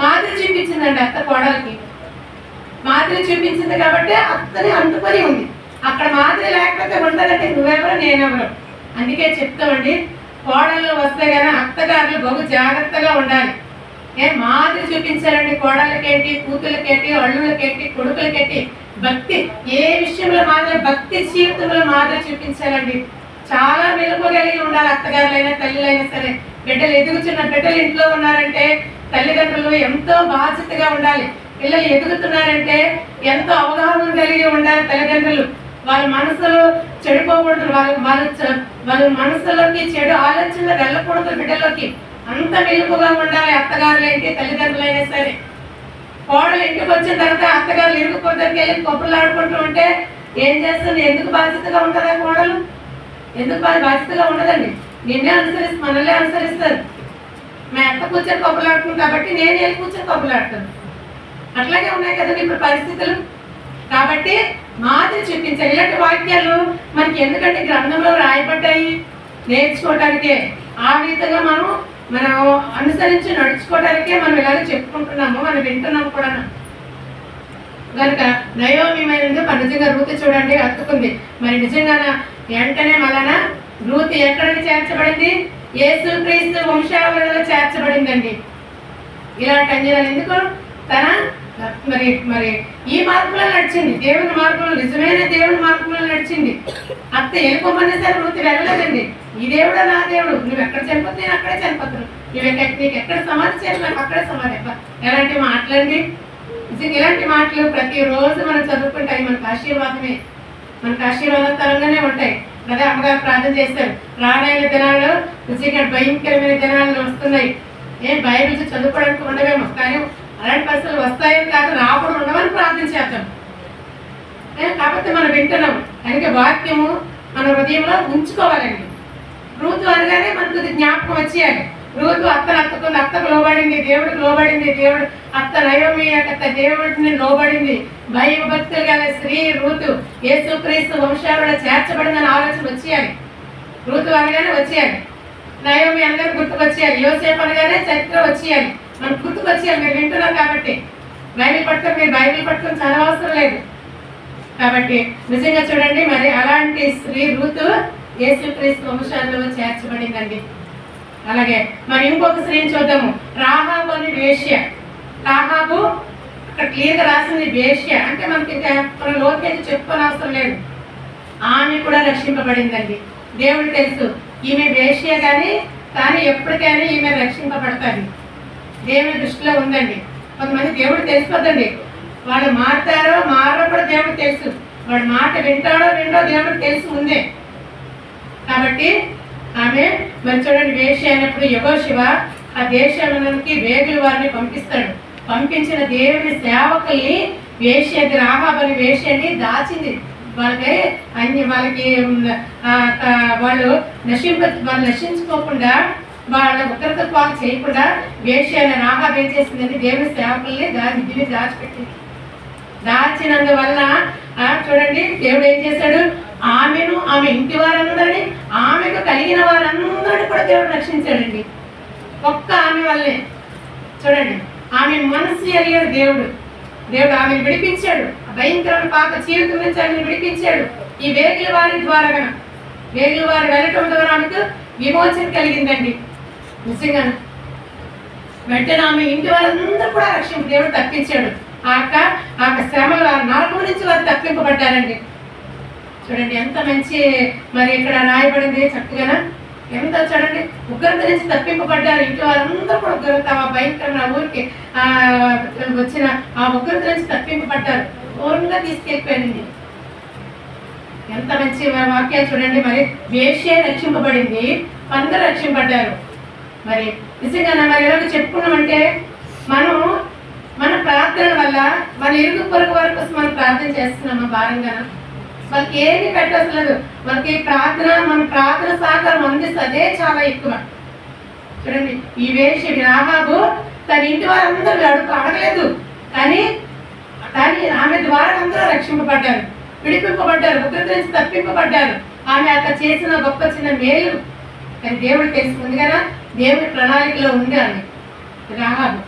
మాదిరి చూపించిందండి. అత్త కోడలకి మాదిరి చూపించింది కాబట్టి అత్తని అంటుకొని ఉంది. అక్కడ మాదిరి లేకపోతే ఉంటుందంటే నువ్వెవరో నేనెవరో. అందుకే చెప్తామండి, కోడళ్ళు వస్తే కానీ అత్తగారులు బహు జాగ్రత్తగా ఉండాలి. మాదిరి చూపించాలండి. కోడళ్ళకేంటి, కూతుళ్ళకేంటి, అల్లుళ్ళకేంటి, కొడుకులకేంటి భక్తి, ఏ విషయంలో మాదిరి భక్తి జీవితంలో మాదిరి చూపించాలండి. చాలా మెలుకోగలిగి ఉండాలి. అత్తగారులైనా తల్లిలైనా సరే. బిడ్డలు ఎదుగుతున్న బిడ్డలు ఇంట్లో ఉన్నారంటే తల్లిదండ్రులు ఎంతో బాధ్యతగా ఉండాలి. పిల్లలు ఎదుగుతున్నారంటే ఎంతో అవగాహన కలిగి ఉండాలి తల్లిదండ్రులు. వాళ్ళ మనసులో చెడిపోకూడదు, వాళ్ళ మనసులోకి చెడు ఆలోచనలు వెళ్ళకూడదు. బిడ్డలోకి అంత మెలుపుగా ఉండాలి. అత్తగారులేంటి తల్లిదండ్రులైనా సరే. కోడలు ఇంటికి వచ్చిన తర్వాత అత్తగారులు ఇరుగుపోతానికి వెళ్ళి కొప్పులు ఆడుకుంటూ ఉంటే ఏం చేస్తుంది? ఎందుకు బాధ్యతగా ఉంటుందా కోడలు? ఎందుకు బాధ్యతగా ఉండదండి. నిన్నే మనల్నే అనుసరిస్తారు. మా అత్త కూర్చొని కొప్పులు ఆడుతుంది కాబట్టి నేను వెళ్ళి కూర్చొని కొప్పులు ఆడుతాను. అట్లాగే ఉన్నాయి కదండి ఇప్పుడు పరిస్థితులు. కాబట్టి మాదిరి చూపించాలి. ఇలాంటి వాక్యాలు మనకి ఎందుకంటే గ్రంథంలో రాయబడ్డాయి, నేర్చుకోవడానికే. ఆ విధంగా మనం అనుసరించి నడుచుకోవడానికే మనం ఇలాగ చెప్పుకుంటున్నాము, మనం వింటున్నాము కూడా. కనుక నయోమి నిజంగా రూతు చూడండి హత్తుకుంది. మరి నిజంగా వెంటనే మళ్ళా రూతు ఎక్కడికి చేర్చబడింది? యేసుక్రీస్తు వంశావళిలో చేర్చబడిందండి. ఇలాంటి అంజనాలు ఎందుకు? తన మరి ఈ మార్గంలో నడిచింది, దేవుని మార్గంలో, నిజమైన దేవుని మార్గంలో నడిచింది. అత్త వెళ్ళిపోమని సరే రూతు వెళ్ళలేదండి. ఈ దేవుడా నా దేవుడు, నువ్వు ఎక్కడ చనిపోతే నేను అక్కడే చనిపోతాను, నీకు ఎక్కడ సమాధి చేయాలి నాకు అక్కడే సమాధి. ఎలాంటి మాటలండి, నిజంగా ఇలాంటి మాటలు ప్రతిరోజు మనం చదువుకుంటే అవి మనకు ఆశీర్వాదమే, మనకు ఆశీర్వాదకరంగానే ఉంటాయి కదా. అమ్మగారు ప్రార్థన చేశారు, రానైన దినాలు నిజంగా భయంకరమైన దినాలు వస్తున్నాయి. బైబిల్ చదువుకోవడానికి ఉండవేమో, కానీ అలాంటి పరిస్థితులు వస్తాయని కాదు, రాకుండా ఉండమని ప్రార్థన చేద్దాం. కాకపోతే మనం వింటున్నాం, అందుకే వాక్యము మన హృదయంలో ఉంచుకోవాలండి. రూతు అనగానే మనకు జ్ఞాపకం వచ్చేయాలి. రూతు అత్తకు లోబడింది, దేవుడికి లోబడింది, దేవుడు అత్త నయోమి అత్త దేవుడిని లోబడింది. భయభక్తులు గల స్త్రీ రూతు యేసుక్రీస్తు వంశావళిలో చేర్చబడిందని ఆలోచన వచ్చేయాలి. రూతు అనగానే వచ్చేయాలి, నయోమి అనగానే గుర్తుకొచ్చేయాలి, యోసేపు అనగానే చరిత్ర వచ్చేయాలి, మనకు గుర్తుకొచ్చేయాలి. మీరు వింటున్నారు కాబట్టి బైబిల్ పట్టుకొని చాలా అవసరం లేదు కాబట్టి. నిజంగా చూడండి, మరి అలాంటి స్త్రీ రూతు యేసుక్రీస్తు వంశాలలో చేర్చబడిందండి. అలాగే మరి ఇంకొక స్త్రీని చూద్దాము, రాహాబు అని వేశ్య. రాహాబు అక్కడ క్లియర్గా రాసింది వేశ్య అంటే మనకి ఇంకా మన లోకేది చెప్పుకొని అవసరం లేదు. ఆమె కూడా రక్షింపబడిందండి. దేవుడు తెలుసు ఈమె వేశ్య కానీ ఎప్పటికైనా ఈమె రక్షింపబడతాది, దేవుని దృష్టిలో ఉందండి. కొంతమంది దేవుడు తెలిసిపోద్దండి, వాళ్ళు మారుతారో మారో కూడా దేవుడు తెలుసు, వాడు మాట వింటాడో విండో దేవుడికి తెలుసు ముందే. కాబట్టి ఆమె మరి చూడండి, వేశ్య అయినప్పుడు యెహోషువ ఆ దేశానికి వేగుల వారిని పంపిస్తాడు. పంపించిన దేవుని సేవకుల్ని వేశ్య రాహాబు అని వేశ్యని దాచింది. వాళ్ళకి వాళ్ళు నశించుకోకుండా, వాళ్ళ ఉగ్రత పాలు చేయకుండా వేశ్య అనే రాహాబు ఏం చేసిందని దేవుని సేవకుల్ని దాచిపెట్టింది. దాచినందువల్ల చూడండి దేవుడు ఏం చేశాడు, ఆమెను ఆమె ఇంటి వారందరినీ ఆమెకు కలిగిన వారందరినీ కూడా దేవుడు రక్షించాడండి. ఒక్క ఆమె వల్లే చూడండి, ఆమె మనసు ఎరిగాడు దేవుడు ఆమెను విడిపించాడు. భయంకరమైన పాప జీవితం నుంచి ఆమెను విడిపించాడు. ఈ వేగుల వారి ద్వారా వేగుల వారు వెళ్ళటం ద్వారా ఆమెకు విమోచన కలిగిందండి. నిజంగా వెంటనే ఆమె ఇంటి వారందరూ కూడా రక్షణ దేవుడు తప్పించాడు. ఆ శ్రమలు నరకం నుంచి వారు తప్పింపబడ్డారండి. చూడండి ఎంత మంచి మరి ఇక్కడ రాయబడింది చక్కగా, ఎంత చూడండి ఉగ్రత నుంచి తప్పింపబడ్డారు. ఇంటి వారందరూ కూడా ఉగ్రత భయంకరమైన ఊరికి వచ్చిన ఆ ఉగ్రత నుంచి తప్పింపబడ్డారు, దూరంగా తీసుకెళ్ళిపోయింది. ఎంత మంచి వాక్యాలు చూడండి. మరి వేశ్య రక్షింపబడింది, అందరూ రక్షింపబడ్డారు. మరి నిజంగా మరి ఎలాగో చెప్పుకున్నామంటే మనం మన ప్రార్థన వల్ల మన ఇరుగు పొరుగు వారి కోసం మనం ప్రార్థన చేస్తున్నామా భారంగా, వాళ్ళకి ఏమి పెట్టలేదు, మనకి మన ప్రార్థన సహకారం అందిస్తే అదే చాలా ఎక్కువ. చూడండి ఈ వేశ్య రాహాబు తన ఇంటి వారందరూ అడగలేదు, కానీ ఆమె ద్వారా అందరూ రక్షింపబడ్డారు, విడిపింపబడ్డారు, ఉగ్రత నుంచి తప్పింపబడ్డారు. ఆమె అక్కడ చేసిన గొప్ప చిన్న మేలు కానీ దేవుడు తెలుసుకుంది కదా, దేవుడి ప్రణాళికలో ఉంది ఆమె రాహాబు.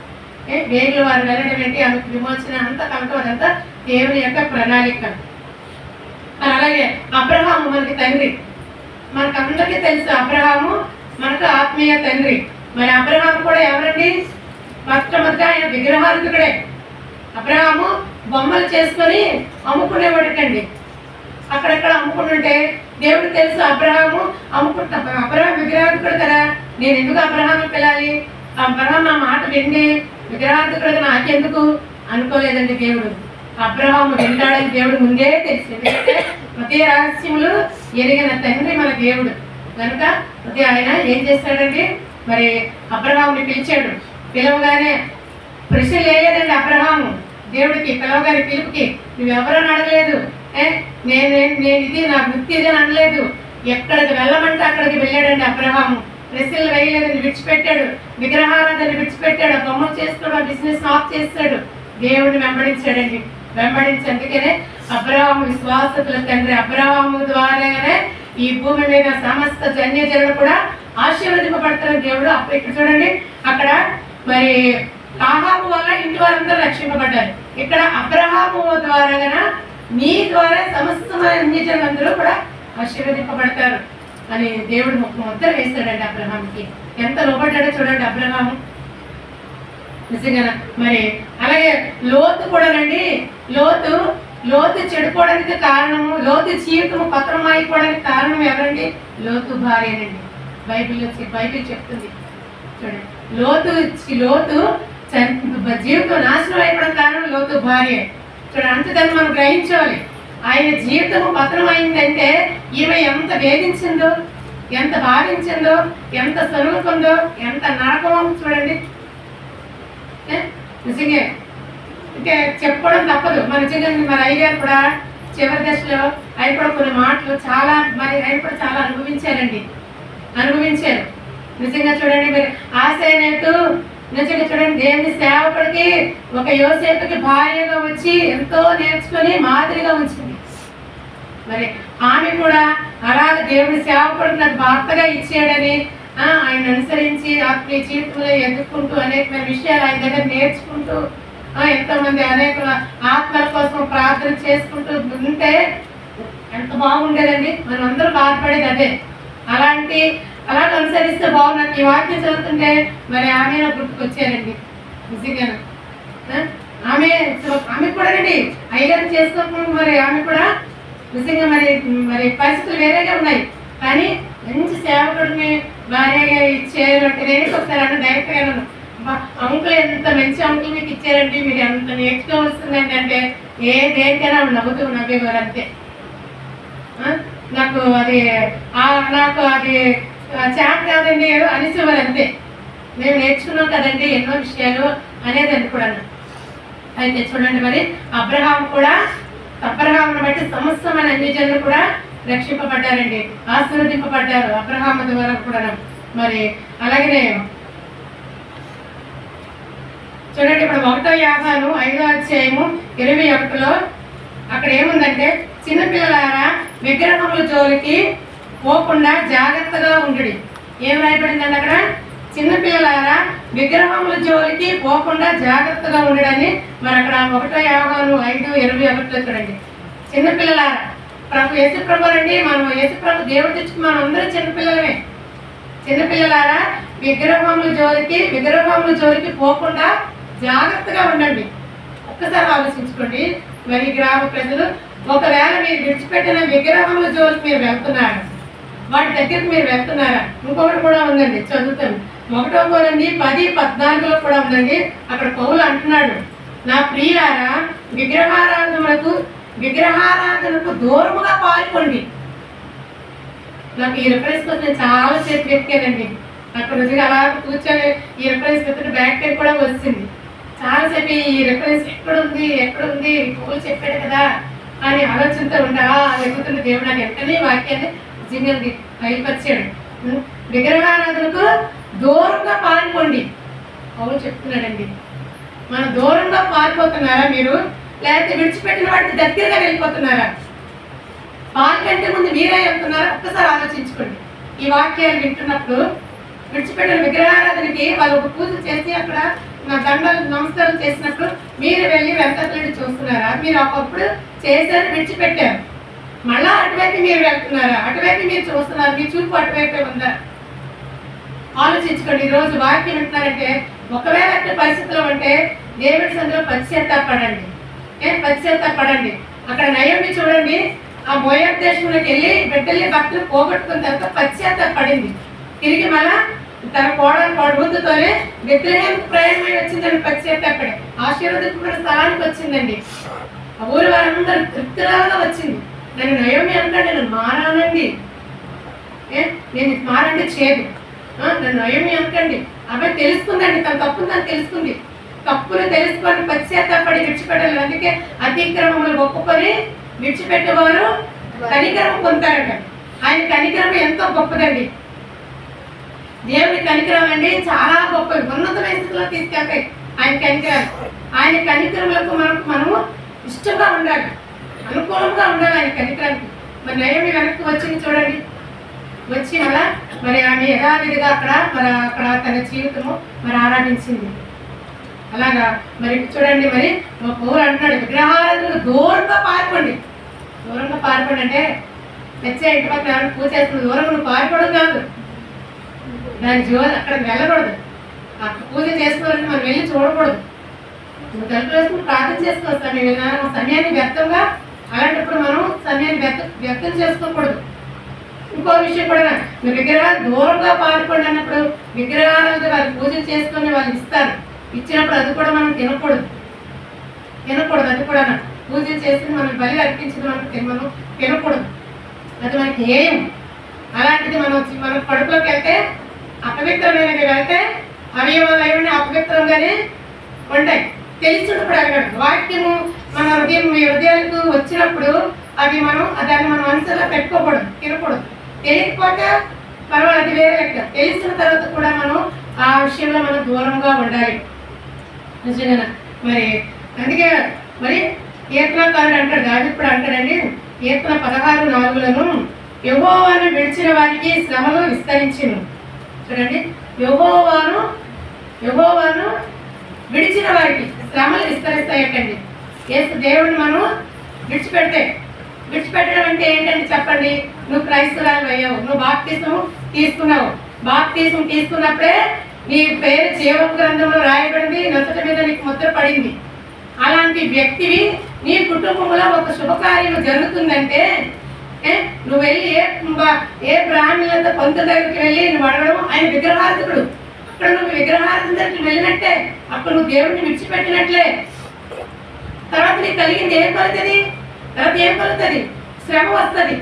వేగుల వారు వెళ్ళడం ఏంటి, ఆమెకు విమోచన అంతా కలటం అదంతా దేవుని యొక్క ప్రణాళిక. అలాగే అబ్రహాము మనకి తండ్రి, మనకు అందరికీ తెలుసు అబ్రహాము మనకు ఆత్మీయ తండ్రి. మరి అబ్రహాము కూడా ఎవరండి, మొట్టమొదట ఆయన విగ్రహార్థకుడే. అబ్రహాము బొమ్మలు చేసుకొని అమ్ముకునేవాడికండి, అక్కడెక్కడ అమ్ముకుంటుంటే దేవుడు తెలుసు అబ్రహాము అబ్రహాం విగ్రహార్థకుడు కదా, నేను ఎందుకు అబ్రహాము పిలాలి, అబ్రహాం నా మాట విండి విగ్రహార్థకుడు నాకెందుకు అనుకోలేదండి. దేవుడు అబ్రహాము వింటాడని దేవుడు ముందే తెలిసి, ఎందుకంటే ప్రతి రహస్యములు ఎరిగిన తండ్రి మన దేవుడు కనుక ప్రతి ఆయన ఏం చేస్తాడండి, మరి అబ్రహాముని పిలిచాడు. పిలవగానే ప్రశ్నలు వేయలేదండి అబ్రహాము దేవుడికి, పిలవగానే పిలుపుకి నువ్వెవరని అడగలేదు, నేను ఇది నా వృత్తి ఇది అని అనలేదు. ఎక్కడికి వెళ్ళమంటే అక్కడికి వెళ్ళాడండి అబ్రహాము. ప్రశ్నలు వేయలేదని విడిచిపెట్టాడు, విగ్రహారాధన విడిచిపెట్టాడు, బొమ్మలు చేసుకోవడం బిజినెస్ ఆఫ్ చేస్తాడు, దేవుడిని వెంబడించాడండి. వెంబడించేందుకనే అబ్రహాము విశ్వాసతుల తండ్రి. అబ్రహాము ద్వారానే ఈ భూమి మీద సమస్త జన్యజనులు కూడా ఆశీర్వదింపబడతారు దేవుడు. అప్పుడు ఇక్కడ చూడండి, అక్కడ మరి రాహాబు వల్ల ఇంటి వారందరూ రక్షింపబడ్డారు. ఇక్కడ అబ్రహాము ద్వారా నీ ద్వారా సమస్త అన్యజనులందరూ కూడా ఆశీర్వదింపబడతారు అని దేవుడు ముద్ర వేస్తాడండి అబ్రహాంకి. ఎంత లోపడ్డాడో చూడండి అబ్రహాము నిజంగా. మరి అలాగే లోతు కూడానండి, లోతు చెడిపోవడానికి కారణము, లోతు జీవితము పత్రం అయిపోవడానికి కారణం ఎవరండి? లోతు భార్యనండి. బైబిల్ చెప్తుంది చూడండి. లోతు జీవితం నాశనం అయిపోవడానికి కారణం లోతు భార్య. చూడండి, అంతదాన్ని మనం గ్రహించాలి. ఆయన జీవితము పత్రం అయిందంటే ఈమె ఎంత వేధించిందో, ఎంత బాధించిందో, ఎంత సరుకుందో, ఎంత నరకమో చూడండి. నిజంగా ఇంకా చెప్పుకోవడం తప్పదు. మన నిజంగా మరి అయ్యగారు కూడా చివరి దశలో ఆయన కూడా కొన్ని మాటలు చాలా ఆయన కూడా చాలా అనుభవించారు. నిజంగా చూడండి, మరి ఆశయనేతు నిజంగా చూడండి, దేవుని సేవకుడికి ఒక యోసేపుకి భార్యగా వచ్చి ఎంతో నేర్చుకొని మాదిరిగా ఉంచింది. మరి ఆమె కూడా అలాగ దేవుని సేవకుడికి నాకు భర్తగా ఇచ్చాడని ఆయన అనుసరించి ఆత్మీయ జీవితంలో ఎదుర్కొంటూ అనేకమైన విషయాలు ఆయన దగ్గర నేర్చుకుంటూ ఎంతోమంది అనేక ఆత్మల కోసం ప్రార్థన చేసుకుంటూ ఉంటే ఎంత బాగుండేదండి. మనం అందరూ బాధపడేది అదే. అలాగ అనుసరిస్తే బాగున్నట్టు ఈ వాక్యం చదువుతుంటే మరి ఆమె గుర్తుకొచ్చారండి. నిజంగా ఆమె కూడా అండి అయ్యగారు చేసుకోకుండా మరి ఆమె కూడా నిజంగా మరి పరిస్థితులు వేరేగా ఉన్నాయి. కానీ మంచి సేవకుడిని భార్యగా ఇచ్చారంటే నేను ఒకసారి అన్న డైరెక్ట్గా అంకుల్ ఎంత మంచి అంకుల్ మీకు ఇచ్చారంటే మీరు ఎంత నేర్చుకోవాల్సిందండి అంటే దేనికైనా నవ్వేవారు అంతే. నాకు అది చాట్ కాదండి అనేసేవారు అంతే. మేము నేర్చుకున్నాం కదండి ఎన్నో విషయాలు అనేది అనుకున్నాను. అయితే చూడండి, మరి అబ్రహామును బట్టి సమస్తమైన అన్ని జనులు కూడా రక్షింపబడ్డారండి, ఆశీర్వదింపబడ్డారు అబ్రహాము ద్వారా కూడా. మరి అలాగనే చూడండి, ఇప్పుడు 1వ యాహాను 5వ అధ్యాయము 21లో అక్కడ ఏముందంటే, చిన్నపిల్లలారా విగ్రహముల జోలికి పోకుండా జాగ్రత్తగా ఉండుడి. ఏం రాయబడిందండి అక్కడ? చిన్నపిల్లలారా విగ్రహముల జోలికి పోకుండా జాగ్రత్తగా ఉండడని. మరి అక్కడ 1వ యాహాను 5:21 చూడండి. చిన్నపిల్లలారా యేసుప్రభు రండి, మనం యేసుప్రభు దేవుడు తెచ్చుకు మనం అందరూ చిన్నపిల్లలమే. చిన్నపిల్లలారా విగ్రహముల జోలికి పోకుండా జాగ్రత్తగా ఉండండి. ఒక్కసారి ఆలోచించుకోండి. మరి గ్రామ ప్రజలు, ఒకవేళ మీరు విడిచిపెట్టిన విగ్రహముల జోలికి మీరు వెళ్తున్నారు, వాటి దగ్గరికి మీరు వెళ్తున్నారా? ఇంకొకటి కూడా ఉందండి, చదువుతాను. 1వ కొరింథీ 10:14లో కూడా ఉందండి. అక్కడ పౌలు అంటున్నాడు, నా ప్రియులారా విగ్రహారాధనకు దూరముగా పాల్గొండి. నాకు ఈ రిఫరెన్స్ కోసం నేను చాలా సేపు వెతికానండి. నాకు నిజంగా అలా కూర్చొని ఈ రిఫరెన్స్ పెట్టుకుని బ్యాక్ టైం కూడా వచ్చింది. చాలాసేపు ఈ రిఫరెన్స్ ఎక్కడుంది పౌలు చెప్పాడు కదా అని ఆలోచనతో ఉండగా వెతుకుతున్న దేవుడు నాకు వెంటనే వాక్యాన్ని నిజంగా బయలుపరిచాడు. విగ్రహారాధనకు దూరంగా పాల్గొండి పౌలు చెప్తున్నాడండి. మనం దూరంగా పారిపోతున్నారా మీరు, లేకపోతే విడిచిపెట్టిన వాటికి దగ్గరగా వెళ్ళిపోతున్నారా? పాల్కంటే ముందు మీరే వెళ్తున్నారా? ఒక్కసారి ఆలోచించుకోండి. ఈ వాక్యాలు వింటున్నప్పుడు విడిచిపెట్టిన విగ్రహారాధనకి వాళ్ళు ఒక పూజ చేసి అక్కడ దండాలు నమస్కారం చేసినప్పుడు మీరు వెళ్ళి వెంకటరెడ్డి చూస్తున్నారా? మీరు ఒకప్పుడు చేశారు, విడిచిపెట్టారు, మళ్ళా అటువైపు మీరు వెళ్తున్నారా? అటువైపు మీరు చూస్తున్నారు, మీ చూపు అటువైపే ఉందా? ఆలోచించుకోండి. ఈరోజు వాక్యం వింటున్నారంటే ఒకవేళ అట్లా పరిస్థితుల్లో ఉంటే దేవుడి సందులో పశ్చాత్తాపడండి. అక్కడ నయోమి చూడండి, ఆ మోయాబు దేశంలోకి వెళ్ళి బిడ్డల్ని భక్తులు పోగొట్టుకున్న తర్వాత పశ్చాత్తాపడింది. తిరిగి మళ్ళా తన కోడబుద్దుతోనే బెత్లెహేము ప్రయాణమై వచ్చిందండి. పశ్చాత్తాపడి ఆశీర్వదింపబడిన స్థలానికి వచ్చిందండి. ఆ ఊరి వారందరూ తృప్తిరాగా వచ్చింది. నన్ను నయోమి అనుకోండి, నేను మారానండి, నేను మారండి చేదు, నన్ను నయోమి అనుకోండి. అబ్బాయి తెలుసుకుందండి, తన తప్పును తను తెలుసుకుంది. తప్పును తెలుసుకొని పశ్చాత్తాపడి విడిచిపెట్టాలి. అందుకే అతిక్రమములు ఒప్పుకొని విడిచిపెట్టేవారు కనికరం పొందుతారట. ఆయన కనికరం ఎంతో గొప్పదండి. దేవుని కనికరం అండి చాలా గొప్పది, ఉన్నతమైన స్థితిలో తీసుకెళ్తాయి ఆయన కనికరాలు. ఆయన కనికరములకు మనము ఇష్టంగా ఉండాలి, అనుకూలంగా ఉండాలి ఆయన కనికరానికి. మరి నయోమి వెనక్కి వచ్చింది చూడండి. వచ్చి మరి ఆమె యథావిధిగా అక్కడ తన జీవితము మరి ఆరాధించింది. అలాగా మరి చూడండి, మరి పౌలు అంటున్నాడు విగ్రహారాధనకు దూరంగా పారిపోండి అంటే తెచ్చే ఇంటి పక్కన ఎవరైనా పూజ చేస్తుంది, దూరంగా నువ్వు పారిపోవడం కాదు, దాని అక్కడికి వెళ్ళకూడదు. అక్కడ పూజ చేసుకోవాలంటే మనం వెళ్ళి చూడకూడదు. నువ్వు తలుపులు వేసుకుని ప్రార్థన చేసుకోవచ్చు. సమయాన్ని వ్యర్థంగా అలాంటప్పుడు మనం సమయాన్ని వ్యర్థం చేసుకోకూడదు. ఇంకో విషయం కూడా, నువ్వు విగ్రహాలు దూరంగా పాల్పడి అన్నప్పుడు విగ్రహాలతో వాళ్ళు పూజలు చేసుకొని వాళ్ళు ఇస్తారు. ఇచ్చినప్పుడు అది కూడా మనం తినకూడదు. అది కూడా పూజలు చేసి మనం బలి అర్పించింది మనం తినకూడదు. అది మనకి ఏం. అలాంటిది మనం కడుపులోకి వెళ్తే అపవిత్రమైనవి వెళ్తే అవయవాలు ఏమైనా అపవిత్రంగానే ఉంటాయి. తెలిసినప్పుడు అడగడు. వాక్యము మన హృదయాలకు వచ్చినప్పుడు అవి దాన్ని మనం మనసులో పెట్టుకోకూడదు, తినకూడదు. తెలియకపోతే పర్వాలేదు, అది వేరే లెక్క. తెలిసిన తర్వాత కూడా మనం ఆ విషయంలో మనం దూరంగా ఉండాలి. నిజంగా మరి అందుకే మరి కీర్తనకారుడు అంటాడు, దావీదు కూడా అంటాడండి, కీర్తన 16:4 యెహోవాను విడిచిన వారికి శ్రమలు విస్తరించును. చూడండి, యెహోవాను విడిచిన వారికి శ్రమలు విస్తరిస్తాయటండి. దేవుడిని మనం విడిచిపెట్టడం అంటే ఏంటంటే చెప్పండి. నువ్వు క్రైస్తవురాలు అయ్యావు, నువ్వు బాప్తిసం తీసుకున్నావు. బాప్తిసం తీసుకున్నప్పుడే నీ పేరు జీవ గ్రంథంలో రాయబడింది, నొసట మీద నీకు ముద్ర పడింది. అలాంటి వ్యక్తివి నీ కుటుంబంలో ఒక శుభకార్యం జరుగుతుందంటే నువ్వు వెళ్ళి ఏ బ్రాహ్మణులతో కొంత దగ్గరికి వెళ్ళి నువ్వు అడగడం, ఆయన విగ్రహార్థకుడు. అక్కడ నువ్వు విగ్రహార్థం దగ్గరికి వెళ్ళినట్టే, అప్పుడు నువ్వు దేవుడిని విడిచిపెట్టినట్లే. తర్వాత నీకు కలిగింది ఏం కలుగుతుంది? శ్రమ వస్తుంది.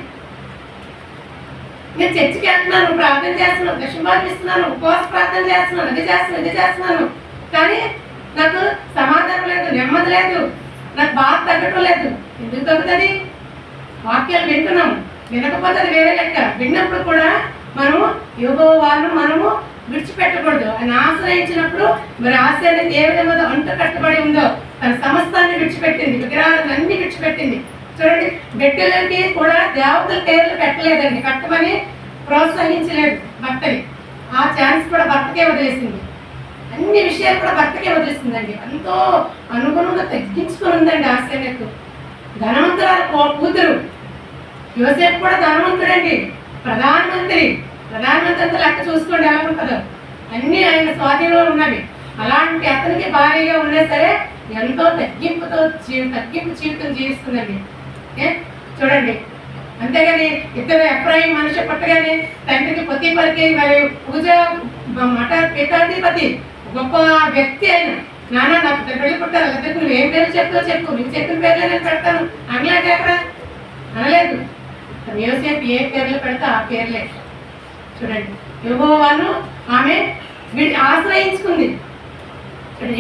నేను చర్చికి వెళ్తున్నాను, ప్రార్థన చేస్తున్నాను, దశంభాగం ఇస్తున్నాను, ఉపవాస ప్రార్థన చేస్తున్నాను, ఇది చేస్తున్నాను, కానీ నాకు సమాధానం లేదు, నెమ్మది లేదు, నాకు బాధ తగ్గటం లేదు. ఎందుకు తగ్గుతుంది? వాక్యాలు వింటున్నాము, వినకపోతే అది వేరే లెక్క. విన్నప్పుడు కూడా మనము విడిచిపెట్టకూడదు. ఆయన ఆశ్రయించినప్పుడు మరి ఆశ్రయం ఏ విధంగా అంట కట్టుబడి ఉందో తన సమస్తాన్ని విడిచిపెట్టింది, విగ్రహాలన్నీ విడిచిపెట్టింది. చూడండి, బిడ్డలకి కూడా దేవతల పేర్లు పెట్టలేదండి, కట్టమని ప్రోత్సహించలేదు భర్తని. ఆ ఛాన్స్ కూడా భర్తకే వదిలేసింది. అన్ని విషయాలు కూడా భర్తకే వదిలేసిందండి. ఎంతో అనుగుణంగా తగ్గించుకుని ఉందండి ఆశ్రయకు. ధనవంతురాల కూతురు యోసేపు కూడా ధనవంతుడండి, ప్రధానమంత్రి అంతా లెక్క చూసుకోండి ఎలా ఉంటుందో. అన్నీ ఆయన స్వాధీనంలో ఉన్నవి. అలాంటి అతనికి భారీగా ఉన్నా సరే ఎంతో తగ్గింపు జీవితం జీవిస్తుందండి. చూడండి, అంతేగాని ఇద్దరు ఎఫ్రాయిం మనిషి పుట్టగానే తండ్రికి పొత్తిపరికి మరి పూజ పీఠాధిపతి గొప్ప వ్యక్తి అయిన నాన్న నాకు పెళ్లి పుట్టారు, ఇద్దరికి నువ్వేం పేరు చెప్పు, నువ్వు చెప్పిన పేర్లే నేను పెడతాను అనలేదు. అక్కడ అనలేదు. యోసేపు ఏ పేర్లు పెడితే ఆ పేర్లే. చూడండి, యెహోవాను ఆమె ఆశ్రయించుకుంది.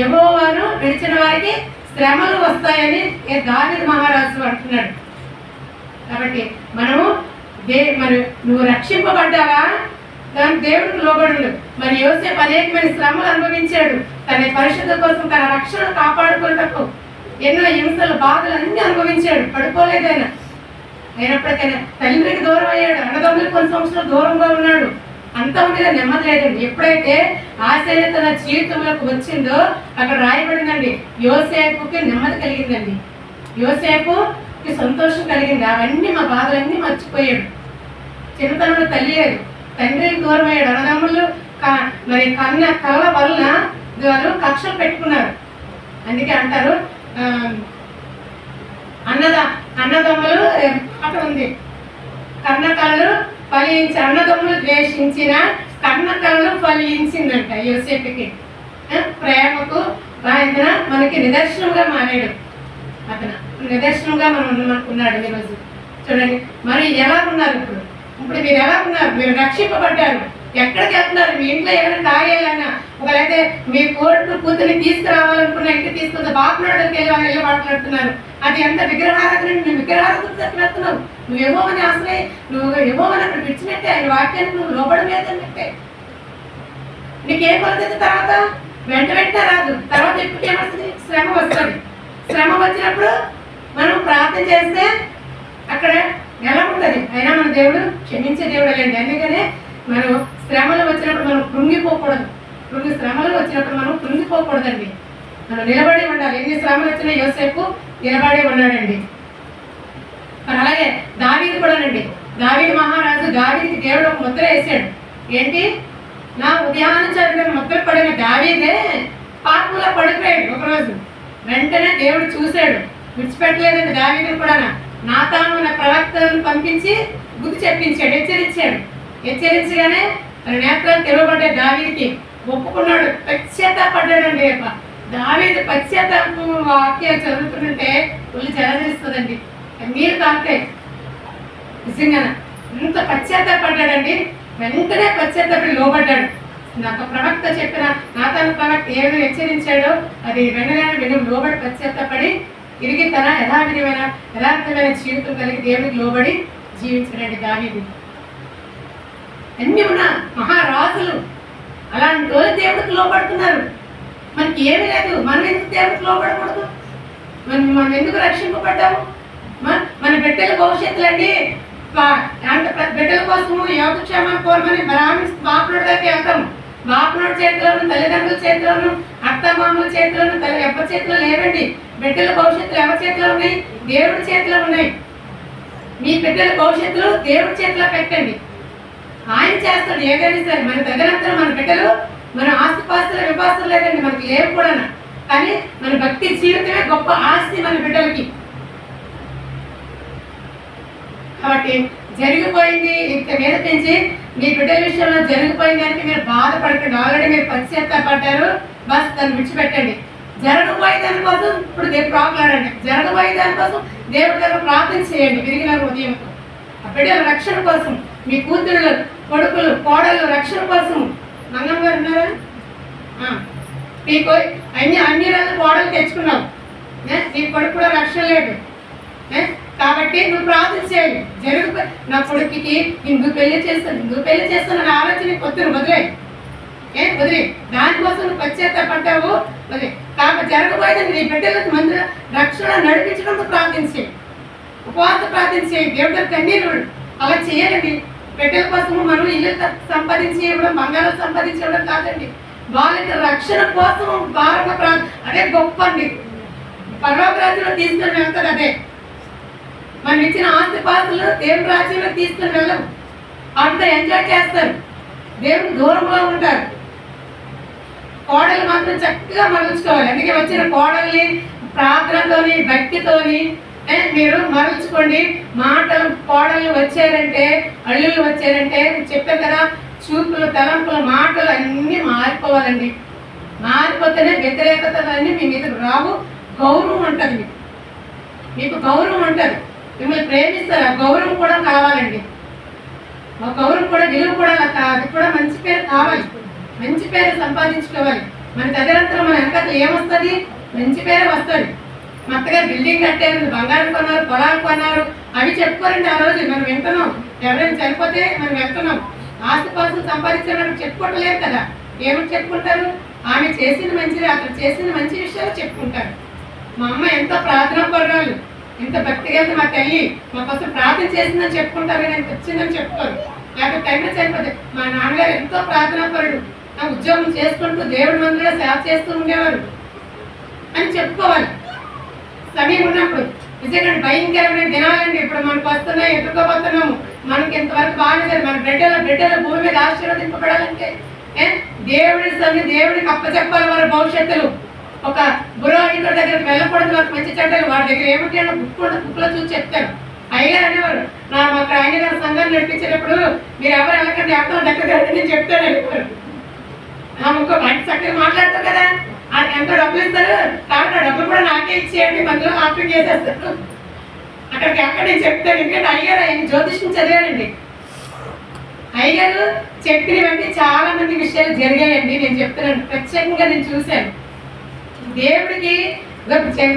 యెహోవాను విడిచిన వారికి శ్రమలు వస్తాయని దావీదు మహారాజు అంటున్నాడు. కాబట్టి మరి నువ్వు రక్షింపబడ్డావా, దాని దేవుడికి లోబడు. మరి యోసేపు అనేకమైన శ్రమలు అనుభవించాడు. తన పరిశుద్ధ కోసం, తన రక్షణ కాపాడుకున్నటకు ఎన్నో హింసలు, బాధలు అన్ని అనుభవించాడు. పడిపోలేదు ఆయన. అయినప్పటికైనా తండ్రికి దూరం అయ్యాడు, అన్నదమ్ములకు కొన్ని సంవత్సరాలు దూరంగా ఉన్నాడు. అంత ఉండిగా నెమ్మది లేదండి. ఎప్పుడైతే ఆశయ తన జీవితంలోకి వచ్చిందో అక్కడ రాయబడిందండి, యోసేపుకి నెమ్మది కలిగిందండి, యోసేపుకి సంతోషం కలిగింది. అవన్నీ మా బాధలన్నీ మర్చిపోయాడు. చిన్నతనంలో తల్లి లేదు, తండ్రికి దూరం అయ్యాడు. అన్నదమ్ములు మరి కళ్ళ వలన వాళ్ళు కక్షలు పెట్టుకున్నారు. అందుకే అంటారు అన్నదమ్ములు అక్కడ ఉంది, కన్నకళలు ఫలించి అన్నదమ్ములు ద్వేషించిన కన్నకళలు ఫలించిందంట యోసేపుకి. ప్రేమకు ఆయన మనకి నిదర్శనంగా మారాడు. అతను నిదర్శనంగా మనకున్నాడు ఈరోజు. చూడండి, మరి ఎలా ఉన్నారు ఇప్పుడు మీరు ఎలా ఉన్నారు? మీరు రక్షింపబడ్డారు. ఎక్కడికి వెళ్తున్నారు? మీ ఇంట్లో ఏమైనా తాగేయాలన్నా, ఒకవేళైతే మీ కూతుర్ని తీసుకురావాలనుకున్న ఇంటికి తీసుకుంటే బాపునాడుకి వెళ్ళి మాట్లాడుతున్నారు. అది ఎంత విగ్రహారాధన. నువ్వు విగ్రహారాధన వెళ్తున్నావు, నువ్వు యెహోవాని నువ్వు యెహోవాని అక్కడ విడిచినట్టే, ఆయన వాక్యానికి నువ్వు లోబడలేదన్నట్టే. నీకేం పడుతుంది? తర్వాత వెంట రాదు. తర్వాత ఎప్పుడు ఏమొస్తుంది? శ్రమ వస్తుంది. శ్రమ వచ్చినప్పుడు మనం ప్రార్థన చేస్తే అక్కడ ఎలా ఉంటుంది? అయినా మన దేవుడు క్షమించే దేవుడు లేండి. అందుకనే మనం శ్రమలు వచ్చినప్పుడు మనం కృంగిపోకూడదు. శ్రమలు వచ్చినప్పుడు మనం కృంగిపోకూడదండి. మనం నిలబడి ఉండాలి. ఎన్ని శ్రమలు వచ్చినా యోసేపు నిలబడి ఉన్నాడండి. మరి అలాగే దావీదు కూడానండి. దావీదు మహారాజు, దావీదుకి దేవుడు ఒక ముద్ర వేసాడు. ఏంటి? నా ఉదయాన్నం చదివిన ముద్ర పడిన దావీదే పాపంలో పడిపోయాడు. ఒకరోజు వెంటనే దేవుడు చూశాడు, విడిచిపెట్టలేదండి దావీదును కూడా. నాతాను అనే ప్రవక్తను పంపించి బుద్ధి చెప్పించాడు, హెచ్చరించగానే తన నేత్రాలు తెరవబడ్డాయి. దావీదుకి ఒప్పుకున్నాడు, పశ్చాత్తాపడ్డాడండి. దావీదు పశ్చాత్తాపం వాక్యాలు చదువుతుంటే ఒళ్ళు జలదరిస్తుందండి, నీళ్ళు కాస్తాయి నిజంగా. ఇంత పశ్చాత్తాపడ్డాడండి. వెంటనే పశ్చాత్తాపడి లోబడ్డాడు. నాకు ప్రవక్త చెప్పిన నాతాను ప్రవక్త ఏమి హెచ్చరించాడో అది వెంటనే లోబడి పశ్చాత్తాపడి తిరిగి తన యథార్థమైన జీవితం కలిగి దేవుడికి లోబడి జీవించాడండి దావీదు. అన్ని ఉన్న మహారాజులు అలాంటి వాళ్ళు దేవుడికి లోబడుతున్నారు. మనకి ఏమీ లేదు, మనం ఎందుకు దేవుడికి లోబడకూడదు? మనం ఎందుకు రక్షింపబడ్డాము? మన బిడ్డల భవిష్యత్తులు అండి, బిడ్డల కోసము యోగక్షేమాలు కోరమని బ్రాహ్మణ్ బాపునుడి దగ్గరికి వెళ్తాము. బాపునుడి చేతిలోను, తల్లిదండ్రుల చేతిలోను, అత్తమామల చేతిలోను, ఎవరి చేతిలో లేవండి. బిడ్డల భవిష్యత్తులు ఎవరి చేతిలో ఉన్నాయి? దేవుడి చేతిలో ఉన్నాయి. మీ బిడ్డల భవిష్యత్తులు దేవుడి చేతిలో పెట్టండి, ఆయన చేస్తాడు ఏదైనా సరే. మన తగినంత మన బిడ్డలు, మన ఆస్తిపాస్తుల విపాస్తులు లేదండి, మనకి లేవు కూడా. కానీ మన భక్తి జీవితమే గొప్ప ఆస్తి మన బిడ్డలకి. కాబట్టి జరిగిపోయింది ఇంత మీద పెంచి మీ బిడ్డల విషయంలో జరిగిపోయిన దానికి మీరు బాధపడకండి. ఆల్రెడీ మీరు పశ్చాత్తాపడ్డారు, బస్ దాన్ని విడిచిపెట్టండి. జరగబోయే దానికోసం ఇప్పుడు ప్రాకులాడండి. జరగబోయే దానికోసం దేవుడి దగ్గర ప్రార్థన చేయండి విరిగిన ఉదయంతో. ఆ బిడ్డల రక్షణ కోసం, మీ కూతుళ్ళు, కొడుకులు, కోడళ్ళు రక్షణ కోసం. మంగమ్మ గారు ఉన్నారా? నీకు అన్ని రోజులు కోడలు తెచ్చుకున్నావు, నీ కొడుకు కూడా రక్షణ లేదు. కాబట్టి నువ్వు ప్రార్థన చేయాలి. నా కొడుకుకి ఇందుకు పెళ్లి చేస్తానని ఆలోచన కొత్తను వదిలే. దానికోసం నువ్వు పశ్చాత్తాపడ్డావు వదిలే. కాబట్టి జరగబోయేదని నీ బిడ్డలకు మంది రక్షణ నడిపించడంతో ప్రార్థించేయి, ఉపవాస ప్రార్థించేయి, దేవుడి కన్నీరు. అలా చేయాలండి. బిడ్డల కోసము మనం ఇల్లు సంపాదించి ఇవ్వడం, బంగారం సంపాదించి ఇవ్వడం కాదండి, వాళ్ళకి రక్షణ కోసం భారంగా ప్రార్థన. అదే గొప్ప అండి. పరలోక రాజ్యంలో తీసుకుని వెళ్తారు. అదే మనం ఇచ్చిన ఆస్తిపాస్తులు దేవుని రాజ్యంలో తీసుకుని వెళ్ళం. అంతా ఎంజాయ్ చేస్తారు, దేవుని దూరంలో ఉంటారు. కోడలు మాత్రం చక్కగా మరల్చుకోవాలి. అందుకే వచ్చిన కోడల్ని ప్రార్థనతోని, భక్తితోని మీరు మరల్చుకోండి. మాటలు కోడళ్ళు వచ్చారంటే, అల్లుళ్ళు వచ్చారంటే చెప్పారు కదా, చూపులు, తలంపులు, మాటలు అన్నీ మారిపోవాలండి. మారిపోతేనే వ్యతిరేకతలన్నీ మీ మీద రావు. గౌరవం ఉంటుంది, మీకు గౌరవం ఉంటుంది. మిమ్మల్ని ప్రేమిస్తారు, ఆ గౌరవం కూడా కావాలండి. ఆ గౌరవం కూడా, విలువ కూడా, అది కూడా మంచి పేరు కావాలి. మంచి పేరు సంపాదించుకోవాలి. మన తదనంతరం మన వెనకాల ఏమొస్తుంది? మంచి పేరే వస్తుంది. మా అత్తగారు బిల్డింగ్ కట్టారు, బంగారం కొన్నారు, పొలాలు కొన్నారు, అవి చెప్పుకోరండి. ఆ రోజు మనం వింటున్నాం. ఎవరైనా చనిపోతే మనం వెళ్తున్నాం. ఆస్తిపాస్తులు సంపాదించడానికి చెప్పుకోవట్లేదు కదా. ఏమని చెప్పుకుంటారు? ఆమె చేసింది మంచిది, అతను చేసింది మంచి విషయాలు చెప్పుకుంటారు. మా అమ్మ ఎంతో ప్రార్థనా పరురాలు, ఎంత భక్తిగా మా తల్లి మా కోసం ప్రార్థన చేసిందని చెప్పుకుంటారు, కానీ ఎంత వచ్చిందని చెప్పుకోరు. లేకపోతే టైంలో చనిపోతే మా నాన్నగారు ఎంతో ప్రార్థనా పరుడు, నా ఉద్యోగం చేసుకుంటూ దేవుడి మందిలో సేవ చేస్తూ ఉండేవారు అని చెప్పుకోవాలి సమయం ఉన్నప్పుడు. నిజంగా భయంకరమైన దినాలండి ఇప్పుడు మనకు వస్తున్నాయి, ఎదుర్కోబోతున్నాము. మనకి ఇంతవరకు బాగానే మన బిడ్డల భూమి మీద ఆశీర్వదింపబడాలంటే దేవుడికి అప్పచెప్పాలి. వారి భవిష్యత్తులు ఒక పురోహితుడి దగ్గరికి వెళ్ళకూడదు. వారికి మంచి చెడ్డలు వాడి దగ్గర ఏమిటి బుక్లో చూసి చెప్తారు. అయ్యారు అనేవారు. మాకు ఆయన గారు సంఘాన్ని నడిపించేటప్పుడు మీరు ఎవరు వెళ్ళకండి, ఎవరితో దగ్గర నేను చెప్తాను అనేవారు. ఇంకో మంచి చక్కగా మాట్లాడతారు కదా, ఎంతో డబ్బులు ఇస్తారు కాబట్టి ఆ డబ్బులు కూడా నాకే ఇచ్చేయండి, మధ్యలో ఆఫ్టర్ చేసేస్తారు. అక్కడికి అక్కడ నేను చెప్తాను. ఎందుకంటే అయ్యారు ఆయన జ్యోతిష్యం చదివారండి. అయ్యారు చెప్పినవన్నీ చాలా మంది విషయాలు జరిగాయండి. నేను చెప్తున్నాను, ప్రత్యేకంగా నేను చూశాను. దేవుడికి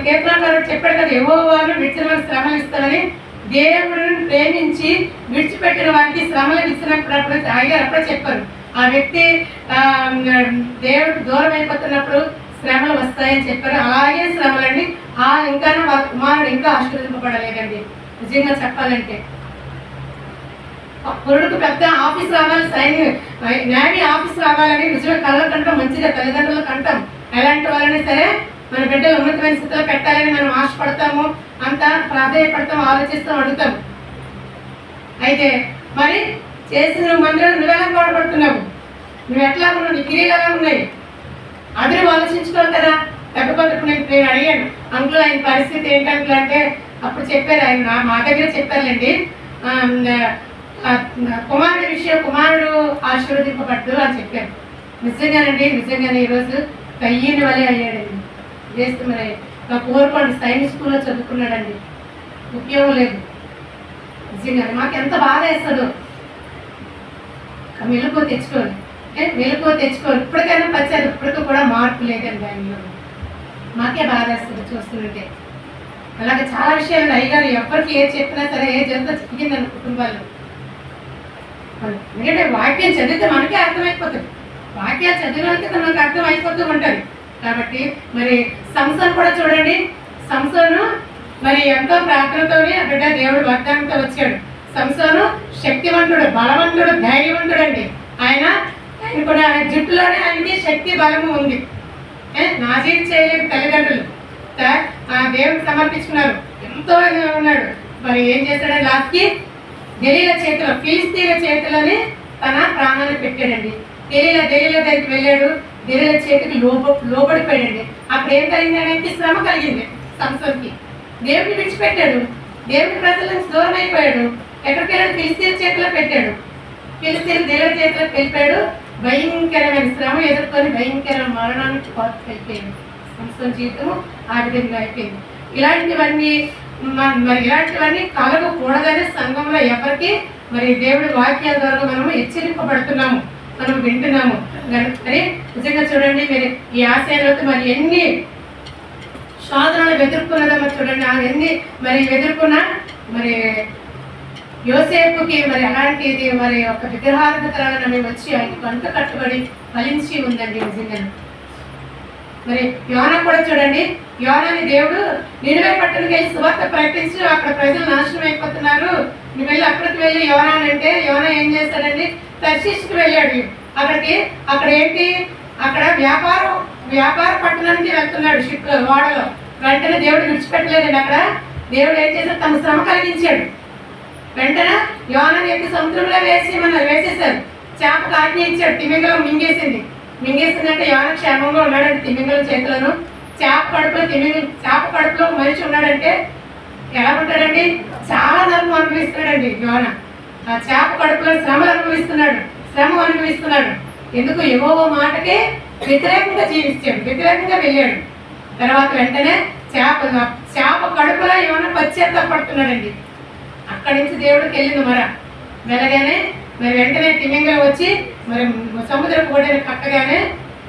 కేతనాలు చెప్పాడు కదా, యెహోవాను విడిచిన వారికి శ్రమలు ఇస్తానని. దేవుడిని ప్రేమించి విడిచిపెట్టిన వారికి శ్రమలు ఇచ్చినప్పుడు అయ్యారు అప్పుడే చెప్పారు. ఆ వ్యక్తి దేవుడికి దూరం అయిపోతున్నప్పుడు శ్రమలు వస్తాయని చెప్పారు. అలాగే శ్రమలండి. ఇంకా వారి కుమారుడు ఇంకా ఆశీర్వదింపబడలేదండి. నిజంగా చెప్పాలంటే కొడుకు పెద్ద ఆఫీస్ రావాలి, నేవీ ఆఫీస్ రావాలని నిజంగా కళ్ళ కంటాం, మంచిగా తల్లిదండ్రులు కంటాం. ఎలాంటి వాళ్ళని సరే మన బిడ్డలు ఉన్నతమైన స్థితిలో పెట్టాలని మనం ఆశపడతాము, అంతా ప్రాధాన్యపడతాము, ఆలోచిస్తాం, అడుగుతాం. అయితే మరి చేసిన మందిరం నువ్వెలా బాధపడుతున్నావు? నువ్వు ఎట్లా ఉన్నావు? నీ క్రియలు ఎలా ఉన్నాయి? అది నువ్వు ఆలోచించుకోవాలి కదా. తగ్గిపోతున్నప్పుడు నేను అడిగాను, అంకుల్ ఆయన పరిస్థితి ఏంటి అంకుల్ అంటే అప్పుడు చెప్పారు ఆయన, మా దగ్గర చెప్పారులేండి, కుమారుడు ఆశీర్వదింపబడ్డు అని చెప్పారు. నిజంగానండి, నిజంగానే ఈరోజు కయ్యని వలె అయ్యాడండి. చేస్తే మరి నా కోరుకోండి సైనిక్ స్కూల్లో చదువుకున్నాడండి, ఉపయోగం లేదు. నిజంగానే మాకు ఎంత బాధ వేస్తుందో. మెలుకో తెచ్చుకోవాలి, మెలుకో తెచ్చుకోవాలి. ఇప్పటికైనా పచ్చారు, ఇప్పటికీ కూడా మార్పు లేదండి ఆయనలో. మాకే బాధ వేస్తుంది చూస్తుంటే. అలాగే చాలా విషయాలు అయ్యగారు ఎవరికి ఏది చెప్పినా సరే ఏ జంత చిక్కిందని కుటుంబాలు. ఎందుకంటే వాక్యం చదివితే మనకే అర్థమైపోతుంది, వాక్యాలు చదివినందుకే మనకు అర్థం అయిపోతూ ఉంటుంది. కాబట్టి మరి సంసోను కూడా చూడండి, సంసోను మరి ఎంతో ప్రార్థనతోనే బిడ్డ దేవుడు వాగ్దానంతో వచ్చాడు. సంసోను శక్తివంతుడు, బలవంతుడు, ధైర్యవంతుడు అండి. ఆయన కూడా జుట్టులోనే ఆయనకి శక్తి బలము ఉంది. నాజీర్ చేయలేదు తల్లిదండ్రులు, దేవుడికి సమర్పించుకున్నారు, ఎంతో ఉన్నాడు. మరి ఏం చేశాడు, లాస్ట్కి దెలీలా చేతిలో, ఫిలిస్తీన్ల చేతిలోనే తన ప్రాణాన్ని పెట్టాడండి. దెలీలా దగ్గరికి వెళ్ళాడు, దెలీలా చేతికి లోబడిపోయాడండి. అప్పుడు ఏం కలిగిందంటే శ్రమ కలిగింది సంసోన్కి. దేవుడిని విడిచిపెట్టాడు, దేవుడి ప్రజల నుంచి దూరం అయిపోయాడు. ఎక్కడికి వెళ్ళాడు, ఫిలిస్తీన్ల చేతిలో పెట్టాడు. ఫిలిస్తీన్ దెలీలా చేతిలోకి వెళ్ళిపోయాడు. భయంకరమైన శ్రమ ఎదుర్కొని భయంకరమైన మరణానికి వెళ్ళిపోయాడు. సంసోన్ జీవితము ఆ విధంగా అయిపోయింది. ఇలాంటివన్నీ కలగకూడదని సంఘంలో ఎవరికి మరి దేవుడి వాక్యాల ద్వారా మనము హెచ్చరింపబడుతున్నాము, మనం వింటున్నాము. మరి నిజంగా చూడండి, మీరు ఈ ఆశయాలతో మరి ఎన్ని సాధనలు ఎదుర్కొన్నదమ్మా చూడండి. ఎన్ని మరి ఎదుర్కొన్నా మరి యోసేపుకి మరి అలాంటిది మరి ఒక విగ్రహారాధన వచ్చి ఆయన కంట కట్టుబడి ఫలించి ఉందండి నిజంగా. మరి యోనా కూడా చూడండి, యోనాని దేవుడు నినివే పట్టణానికి వెళ్ళి సువార్త ప్రకటించి అక్కడ ప్రజలు నాశనం అయిపోతున్నారు, నువ్వు వెళ్ళి అక్కడికి వెళ్ళి యోనాని అంటే యోనా ఏం చేస్తాడండి, తర్షీష్కి వెళ్ళాడు. అక్కడ ఏంటి, అక్కడ వ్యాపార పట్టణానికి వెళ్తున్నాడు షిప్ ఓడలో. వెంటనే దేవుడు విడిచిపెట్టలేదండి. అక్కడ దేవుడు ఏం చేశాడు, తన శ్రమ కలిగించాడు. వెంటనే యోనాని ఎత్తి సముద్రంలో వేసేసారు. చేపకు ఆజ్ఞ ఇచ్చాడు, తిమింగలం మింగేసిందంటే యోనా క్షేమంగా ఉన్నాడంటే తిమింగలం చేతిలోను. చేప కడుపులో మనిషి ఉన్నాడంటే ఎలా ఉంటాడండి, చాలా నరకం అనుభవిస్తున్నాడండి యోనా. ఆ చేప కడుపులో శ్రమ అనుభవిస్తున్నాడు. ఎందుకు, యెహోవా మాటకే వ్యతిరేకంగా వ్యతిరేకంగా వెళ్ళాడు. తర్వాత వెంటనే చేప కడుపులో యోనా పశ్చాత్తాపడుతున్నాడండి. అక్కడి నుంచి దేవుడికి వెళ్ళింది వెళ్ళగానే మరి వెంటనే తిమింగలం వచ్చి మరి సముద్రపు గొడవని కట్టగానే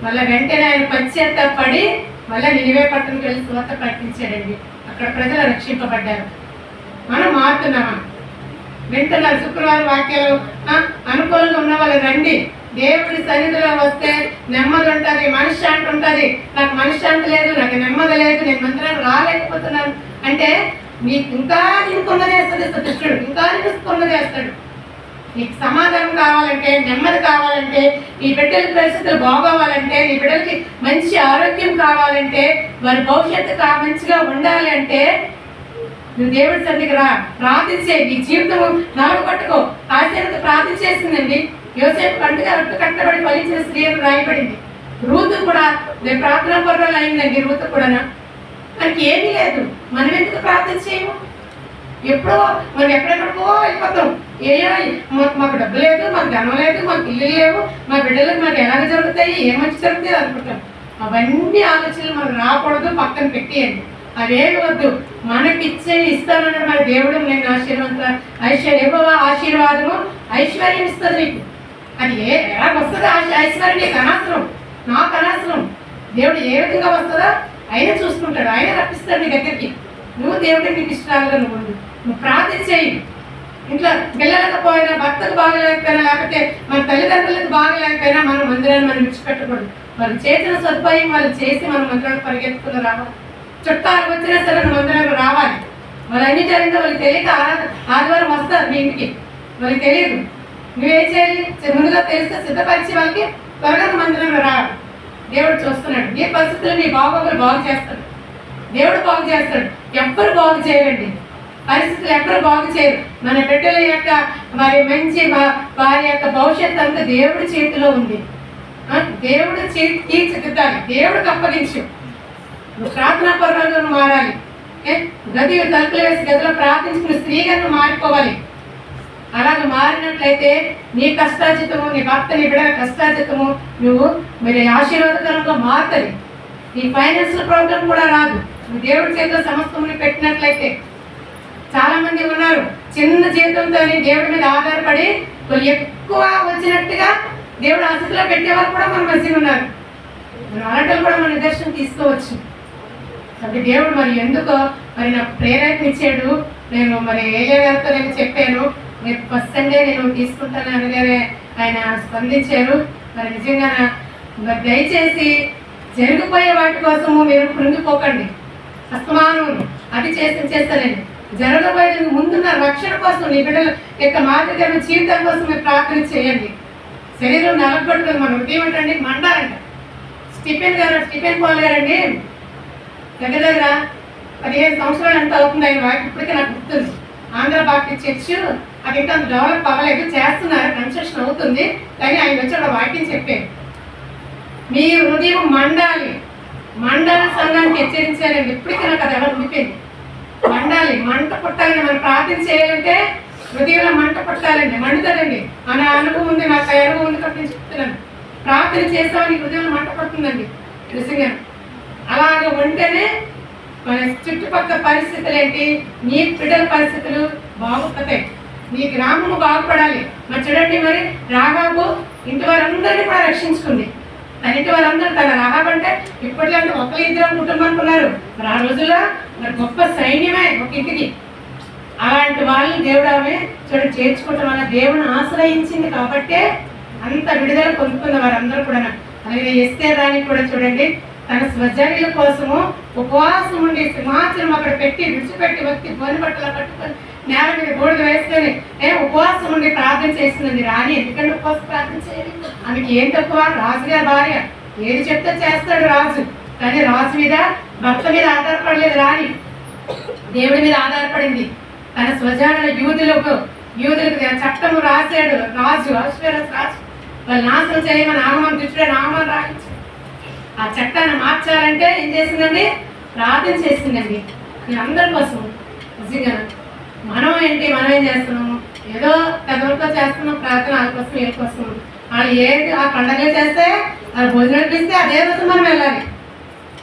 మళ్ళీ వెంటనే ఆయన పశ్చాత్తాపడి మళ్ళీ నినివే పట్టణానికి వెళ్ళి సువార్త ప్రకటించాడండి. అక్కడ ప్రజలు రక్షింపబడ్డారు. మనం మారుతున్నామా, వింటున్నారు. శుక్రవారం వాక్యాలు అనుకూలంగా ఉన్న వాళ్ళు రండి, దేవుడి సన్నిధిలో వస్తే నెమ్మది ఉంటుంది, మనశ్శాంతి ఉంటుంది. నాకు మనశ్శాంతి లేదు, నాకు నెమ్మది లేదు, నేను మందిరానికి రాలేకపోతున్నాను అంటే ఇంకా నిన్నుకున్నది వేస్తాడు కృష్ణుడు, ఇంకా నిన్నుకున్నది వేస్తాడు. నీకు సమాధానం కావాలంటే, నెమ్మది కావాలంటే, నీ బిడ్డల పరిస్థితులు బాగోవాలంటే, నీ బిడ్డలకి మంచి ఆరోగ్యం కావాలంటే, వారి భవిష్యత్తు మంచిగా ఉండాలి అంటే నువ్వు దేవుడి సన్నిధికి రా, ప్రార్థించే. నీ జీవితం నాలుగు పట్టుకో. ఆశీర్వాద ప్రార్థించేసిందండి. యోసేపు కంటగా రొట్టు కట్టబడి ఫలించిన స్త్రీ అని రాయబడింది. రూతు కూడా ప్రార్థనా పర్వాలు అయిందండి. రూతు కూడా మనకి ఏమీ లేదు, మనం ఎందుకు ప్రార్థన చేయము? ఎప్పుడో మనం ఎక్కడెక్కడికో వెళ్ళిపోతాం. మాకు డబ్బు లేదు, మాకు ధనం లేదు, మాకు ఇల్లు లేవు, మా బిడ్డలకు మాకు ఎలాగ జరుగుతాయి, ఏ మంచి జరుగుతాయి అనుకుంటాం. అవన్నీ ఆలోచనలు మనం రాకూడదు, పక్కన పెట్టేయండి. అవేమి వద్దు, మనకిచ్చే ఇస్తానన్నాడు మన దేవుడు. నేను ఆశీర్వాదము ఐశ్వర్యం ఇస్తుంది నీకు. అది ఎలా వస్తుందో ఐశ్వర్యం నీకు అనవసరం, నాకు అనవసరం. దేవుడు ఏ విధంగా వస్తుందో ఆయన చూసుకుంటాడు, ఆయన రప్పిస్తాడు నీ దగ్గరికి. నువ్వు దేవుడికి నీకు ఇష్టాలుగా నువ్వు ప్రార్థన చేయి. ఇంట్లో పిల్లలకపోయినా, భర్తకు బాగలేకపోయినా, లేకపోతే మన తల్లిదండ్రులకు బాగలేకపోయినా మనం మందిరాన్ని మనం విడిచిపెట్టకూడదు. వాళ్ళు చేసిన సదుపాయం వాళ్ళు చేసి మనం మందిరానికి పరిగెత్తుకుని రావాలి. చుట్టాలు వచ్చినా సరే మందిరానికి రావాలి. వాళ్ళు అన్ని జరిగితే వాళ్ళకి తెలియక ఆదివారం వస్తారు మీ ఇంటికి, వాళ్ళకి తెలియదు. నువ్వేం చేయాలి, ముందుగా తెలిస్తే సిద్ధపరిచి వాళ్ళకి త్వరగా మందిరంలో రావాలి. దేవుడు చూస్తున్నాడు. నీ పరిస్థితులు నీ బాగోగులు బాగు చేస్తాడు, దేవుడు బాగు చేస్తాడు. ఎవ్వరు బాగు చేయరండి, పరిస్థితులు ఎవ్వరు బాగు చేయరు. మన బిడ్డల యొక్క మరి మంచి వారి యొక్క భవిష్యత్తు అంతా దేవుడి చేతిలో ఉంది. దేవుడు తీర్చిదిద్దాలి, దేవుడికి అప్పగించు. నువ్వు ప్రార్థనా పరులుగా మారాలి. గది తలుపులు వేసి గదిలో ప్రార్థించుకుని స్త్రీగా నువ్వు మారిపోవాలి. అలాగ మారినట్లయితే నీ కష్టాజితము, నీ భర్త నీ బిడ్డల కష్టాజితము నువ్వు మరి ఆశీర్వాదకరంగా మారుతుంది. నీ ఫైనాన్షియల్ ప్రాబ్లం కూడా రాదు నువ్వు దేవుడి చేతిలో సమస్తముని పెట్టినట్లయితే. చాలా మంది ఉన్నారు చిన్న జీవితంతో దేవుడి మీద ఆధారపడి ఎక్కువ వచ్చినట్టుగా దేవుడు ఆసక్తిలో పెట్టేవారు కూడా మన మధ్య ఉన్నారు. మన అలాంటి కూడా మన నిదర్శనం తీసుకోవచ్చు. కాబట్టి దేవుడు మరి ఎందుకో మరి నాకు ప్రేరేపణ ఇచ్చాడు. నేను మరి ఏలియా గారితో నేను చెప్పాను, రేపు ఫస్ట్ సండే నేను తీసుకుంటాను అనగానే ఆయన స్పందించారు. మరి నిజంగా మరి దయచేసి జరిగిపోయే వాటి కోసము మీరు కృంగిపోకండి. అస్తమానం అది చేస్తానండి. జరగబోయే ముందున్న రక్షణ కోసం నీ బిడ్డల యొక్క మాదిరికరమైన జీవితం కోసం మీరు ప్రార్థన చేయండి. శరీరం నలగొట్టుకుని మన ఉదయం ఏంటండి మండాలంట. స్టీఫెన్ పాల్ గారండి దగ్గర దగ్గర 15 సంవత్సరాలు ఎంత అవుతుంది ఆయన వాకి ఇప్పటికే నాకు గుర్తుంది. ఆంధ్ర బాప్టిస్ట్ చర్చ్ అది ఇంకా అంత డెవలప్ అవ్వలేదు, చేస్తున్నారు, కన్స్ట్రక్షన్ అవుతుంది. కానీ ఆయన వచ్చి అక్కడ వాక్యం చెప్పారు, మీ హృదయం మండాలి. మండల సంఘానికి హెచ్చరించాలండి. ఇప్పటికీ నాకు అది ఎవరు ఉండిపోయింది. మండాలి, మంట పుట్టాలని మనం ప్రార్థన చేయాలంటే హృదయంలో మంట పుట్టాలండి, మండుతారండి. అనే అనుభవం ఉంది, నాకు అనుభవం ఉంది కాబట్టి నేను చెప్తున్నాను. ప్రార్థన చేస్తామని హృదయంలో మంట పడుతుందండి నిజంగా. అలాగ ఉంటేనే మన చుట్టుపక్కల పరిస్థితులు ఏంటి, నీ బిడ్డల పరిస్థితులు బాగుపడతాయి, నీ గ్రామము బాగుపడాలి. మరి చూడండి, మరి రాహాబు ఇంటి వారందరినీ కూడా రక్షించుకుంది. తన ఇంటి వారందరూ, తన రాహాబు అంటే ఇప్పట్లో ఒకరి ఇద్దరు కుటుంబం అనుకున్నారు. మరి ఆ రోజుల్లో మరి గొప్ప సైన్యమే ఒక ఇంటికి. అలాంటి వాళ్ళు దేవుడు ఆమె చూడండి చేర్చుకోవటం వల్ల దేవుని ఆశ్రయించింది కాబట్టే అంత విడుదల పొందుకున్న వారందరూ కూడా. అలాగే ఎస్తేర్ రాణి కూడా చూడండి, తన స్వజనుల కోసము ఉపవాసం ఉండి సింహాసనం అక్కడ పెట్టి విడిచిపెట్టి వచ్చి గోని బట్టలు కట్టుకొని నేల మీద బూడిద వేసుకొని ఉపవాసం ఉండి ప్రార్థన చేసింది రాణి. ఎందుకంటే ఉపవాసం ప్రార్థన చేయాలి, ఆమెకి ఏం తక్కువ, రాజుగారి భార్య, ఏది చెప్తే చేస్తాడు రాజు. కానీ రాజు మీద భర్త మీద ఆధారపడలేదు రాణి, దేవుడి మీద ఆధారపడింది. తన స్వజనుల యూదులకు చట్టము రాశాడు రాజు, అశ్వరస్ రాజు, వాళ్ళు నాశనం చేయమని ఆగమని దుష్టుడని ఆగమని రాయించాడు. ఆ చట్టాన్ని మార్చాలంటే ఏం చేసిందండి, ప్రార్థన చేసిందండి. అందరి కోసం. నిజంగా మనం ఏంటి, మనం ఏం చేస్తున్నాము, ఏదో పెద్దలతో చేస్తున్నాం ప్రార్థన, వాళ్ళ కోసం వీళ్ళ కోసం. వాళ్ళు ఏంటి ఆ పండుగలు చేస్తే వాళ్ళు భోజనాలు ఇస్తే అదే రోజు మనం వెళ్ళాలి.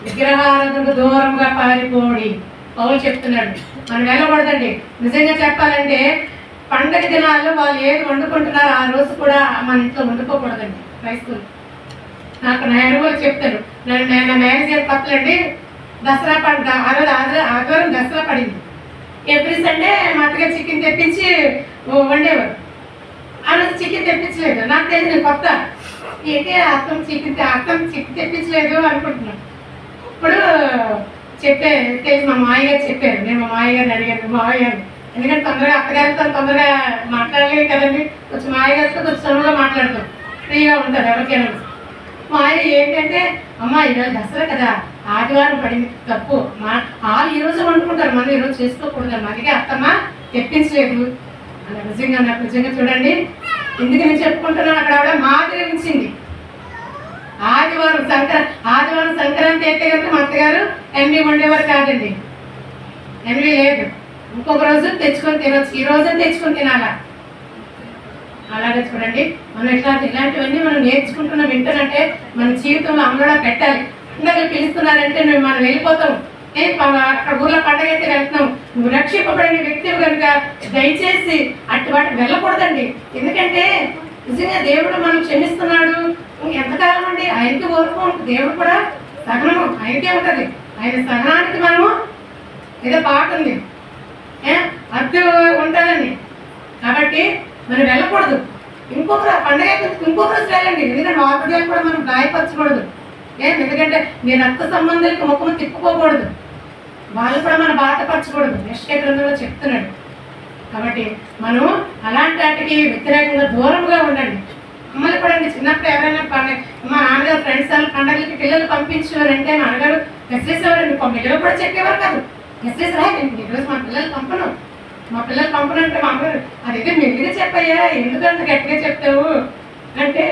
విగ్రహారాధనకు దూరంగా పారిపోడి పౌలు చెప్తున్నాడు. మనం వెళ్ళకూడదండి. నిజంగా చెప్పాలంటే పండగ దినాల్లో వాళ్ళు ఏది వండుకుంటున్నారో ఆ రోజు కూడా మన ఇంట్లో వండుకోకూడదండి క్రైస్తవులు. నాకు నా అనుభవం చెప్తాను. నా మేనేజర్ పక్కలండి దసరా పండుగ ఆదివారం దసరా పడింది. ఎవ్రీ సండే మా అత్తగారు చికెన్ తెప్పించి వండేవారు. ఆ రోజు చికెన్ తెప్పించలేదు. నాకు తెలిసి నేను కొత్త ఏంటి అత్తం చికెన్ తెప్పించలేదు అనుకుంటున్నాను. ఇప్పుడు తెలిసి మా మాయగారు చెప్పారు. నేను మా మాయగారిని అడిగాను, మావయ్యారు ఎందుకంటే తొందరగా అత్తగారితో తొందరగా మాట్లాడలేదు కదండి, కొంచెం మాయగారితో కొంచెం తొందరగా మాట్లాడతాం, ఫ్రీగా ఉంటారు ఎవరికైనా. మా ఆయన ఏంటంటే, అమ్మ ఈరోజు దసరా కదా, ఆదివారం పడింది తప్పు, వాళ్ళు ఈరోజు వండుకుంటారు, మనం ఈరోజు చేసుకోకూడదు, మనకి అత్తమ్మ తెప్పించలేదు అలా. నిజంగా నాకు నిజంగా చూడండి, ఎందుకు నేను చెప్పుకుంటున్నాను, అక్కడ ఆవిడ మాదిరి ఉంచింది. ఆదివారం సంక్రాంతి అయితే కనుక మా అత్తగారు ఎండి వండేవారు కాదండి, ఎండి లేదు, ఇంకొక రోజు తెచ్చుకొని తినొచ్చు, ఈ రోజు తెచ్చుకొని తినాలా. అలాగే చూడండి, మనం ఇలాంటివన్నీ మనం నేర్చుకుంటున్నాం. వింటానంటే మన జీవితంలో అమలుగా పెట్టాలి. పండుగలు పిలుస్తున్నారంటే మనం వెళ్ళిపోతాం, అక్కడ ఊర్లో పండుగ అయితే వెళ్తున్నాం. నువ్వు రక్షింపబడిన వ్యక్తివి కనుక దయచేసి అటు వాటికి వెళ్ళకూడదండి. ఎందుకంటే నిజంగా దేవుడు మనం క్షమిస్తున్నాడు. ఎంతకాలం అండి, ఆయనకి ఓర్పు ఉంటుంది. దేవుడు కూడా సహనము ఆయనకే ఉంటుంది. ఆయన సహనానికి మనము ఏదో పాట ఉంది, అర్థం ఉంటుందండి. కాబట్టి మనం వెళ్ళకూడదు. ఇంకొక పండుగ ఇంకొక రోజు వెళ్ళండి. ఎందుకంటే వాపర్యాలు కూడా మనం గాయపరచకూడదు. ఎందుకంటే నేను రక్త సంబంధాలకు ముఖము తిప్పుకోకూడదు, వాళ్ళు కూడా మనం బాధపరచకూడదు. యెషయా గ్రంథంలో చెప్తున్నాడు. కాబట్టి మనం అలాంటి వాటికి వ్యతిరేకంగా దూరంగా ఉండండి. అమ్మలు కూడా అండి, చిన్నప్పుడు ఎవరైనా మా నాన్నగారు ఫ్రెండ్స్ వాళ్ళు పండుగలకి పిల్లలు పంపించేవారంటే మా నాన్నగారు ఎస్ఎస్వారండి, పిల్లలు కూడా చెప్పేవారు కాదు. ఎస్ఎస్రా నేను ఈరోజు మా పిల్లలు పంపను అంటే మా అమ్మగారు అదేదో మెల్లిగా చెప్పయ్యా, ఎందుకు అంత గట్టిగా చెప్తావు అంటే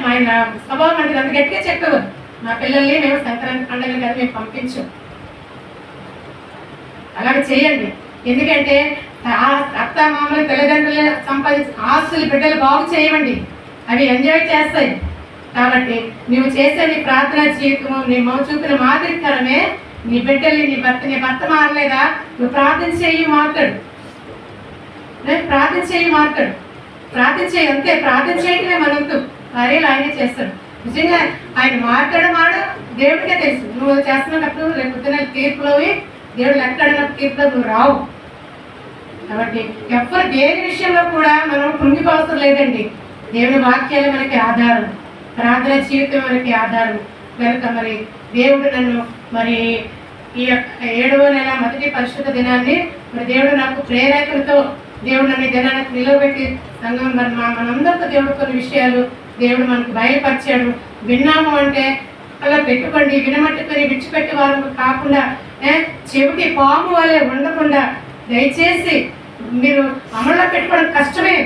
ఆయన స్వభావం అంటే అంత గట్టిగా చెప్పేవారు. మా పిల్లల్ని మేము సంక్రాంతి పండుగ కదా మేము పంపించాం. అలాగే చేయండి. ఎందుకంటే అత్త మామూలు తల్లిదండ్రులు సంపాదించిన ఆస్తులు బిడ్డలు బాగు చేయమండి, అవి ఎంజాయ్ చేస్తాయి. కాబట్టి నువ్వు చేసే నీ ప్రార్థన జీవితం, నీ చూపిన మాదిరికరమే నీ బిడ్డల్ని, నీ భర్త మారలేదా, నువ్వు ప్రార్థన చేయి మారుతాడు, ప్రార్థన చేయి మారుతాడు, ప్రార్థన చేయి, అంతే. ప్రార్థన చేయటమే మనంతు, కార్యాలు ఆయనే చేస్తాడు. నిజంగా ఆయన మాట్లాడడం దేవుడికే తెలుసు. నువ్వు చేస్తున్నప్పుడు రేపు పొద్దున తీర్పులోవి దేవుడు ఎక్కడైనా తీర్పులో నువ్వు రావు. కాబట్టి ఎవరు దేని విషయంలో కూడా మనం కృంగిపోవసరం లేదండి. దేవుని వాక్యాలు మనకి ఆధారం, ప్రార్థన జీవితం మనకి ఆధారం కనుక మరి దేవుడు నన్ను మరి ఈ 7వ నెల మొదటి పరిశుద్ధ దినాన్ని మరి దేవుడు నాకు ప్రేరేపణతో దేవుడు నన్ను దినానికి నిలబెట్టి సంఘం మరి మనందరితో దేవుడు కొన్ని విషయాలు దేవుడు మనకు బయలుపరిచాడు. విన్నాము అంటే అలా పెట్టుకోండి, వినమట్టుకొని విడిచిపెట్టే వారు కాకుండా చెవిటి పాము వల్లే ఉండకుండా దయచేసి మీరు అమల్లో పెట్టుకోవడం కష్టమే.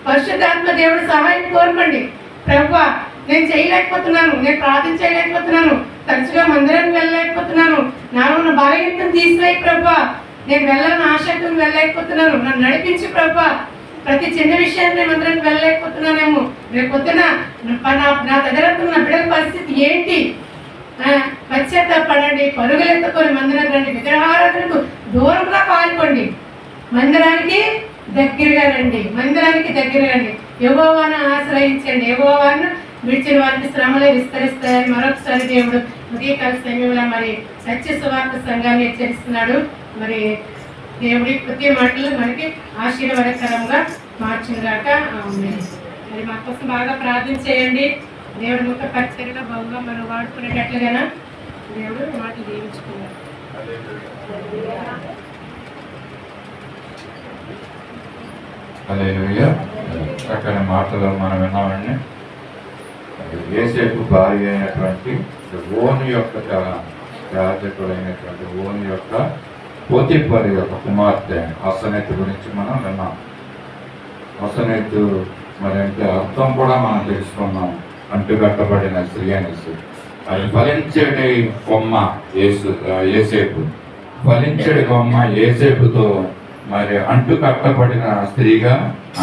పరిశుద్ధాత్మ దేవుడు సహాయం కోరుకోండి. ప్రభువా నేను చేయలేకపోతున్నాను, నేను ప్రార్థన చేయలేకపోతున్నాను, తరచుగా మందిరానికి వెళ్ళలేకపోతున్నాను, నాలో ఉన్న బలహీనతను తీసివేయి ప్రభువా, నేను వెళ్ళాలని ఆసక్తిని వెళ్ళలేకపోతున్నాను, నన్ను నడిపించి ప్రభువా, ప్రతి చిన్న విషయాన్ని నేను మందిరానికి వెళ్ళలేకపోతున్నానేమో, రేపు పొద్దున నా దగ్గర ఉన్న బిడ్డల పరిస్థితి ఏంటి, పశ్చాత్తాపడండి, పరుగులెత్తుకొని మందిరానికి రండి, విగ్రహారాధనకు దూరంగా పాల్గొండి, మందిరానికి దగ్గరగా రండి, మందిరానికి దగ్గరగా రండి, యెహోవాను ఆశ్రయించండి, యెహోవాను విడిచిన వారికి శ్రమలే విస్తరిస్తాయని మరొకసారి దేవుడు ఉదయకాల సమయంలో మరి సత్య సువార్త సంఘాన్ని హెచ్చరిస్తున్నాడు. మరి దేవుడి ప్రతి మాటలు మనకి ఆశీర్వాదకరంగా మార్చినగాక. మరి మా కోసం బాగా ప్రార్థన చేయండి. దేవుడి ముఖ పరిచర్యలో బాగా మనం వాడుకునేటట్లుగా దేవుడు మాటలు దీవించుకున్నాడు. చక్కని మాటలు మనం విన్నామండి. యోసేపు భార్య అయినటువంటి ఓను యొక్క యాజకుడైనటువంటి ఓను యొక్క పోతీఫరు యొక్క కుమార్తె అసనెత్తు గురించి మనం విన్నాం. అసనెత్తు మరి అంటే అర్థం కూడా మనం తెలుసుకున్నాం. అంటుకట్టబడిన స్త్రీ అనేసి, అది ఫలించడి కొమ్మ యోసేపు, ఫలించడి కొమ్మ యోసేపుతో మరి అంటుకట్టబడిన స్త్రీగా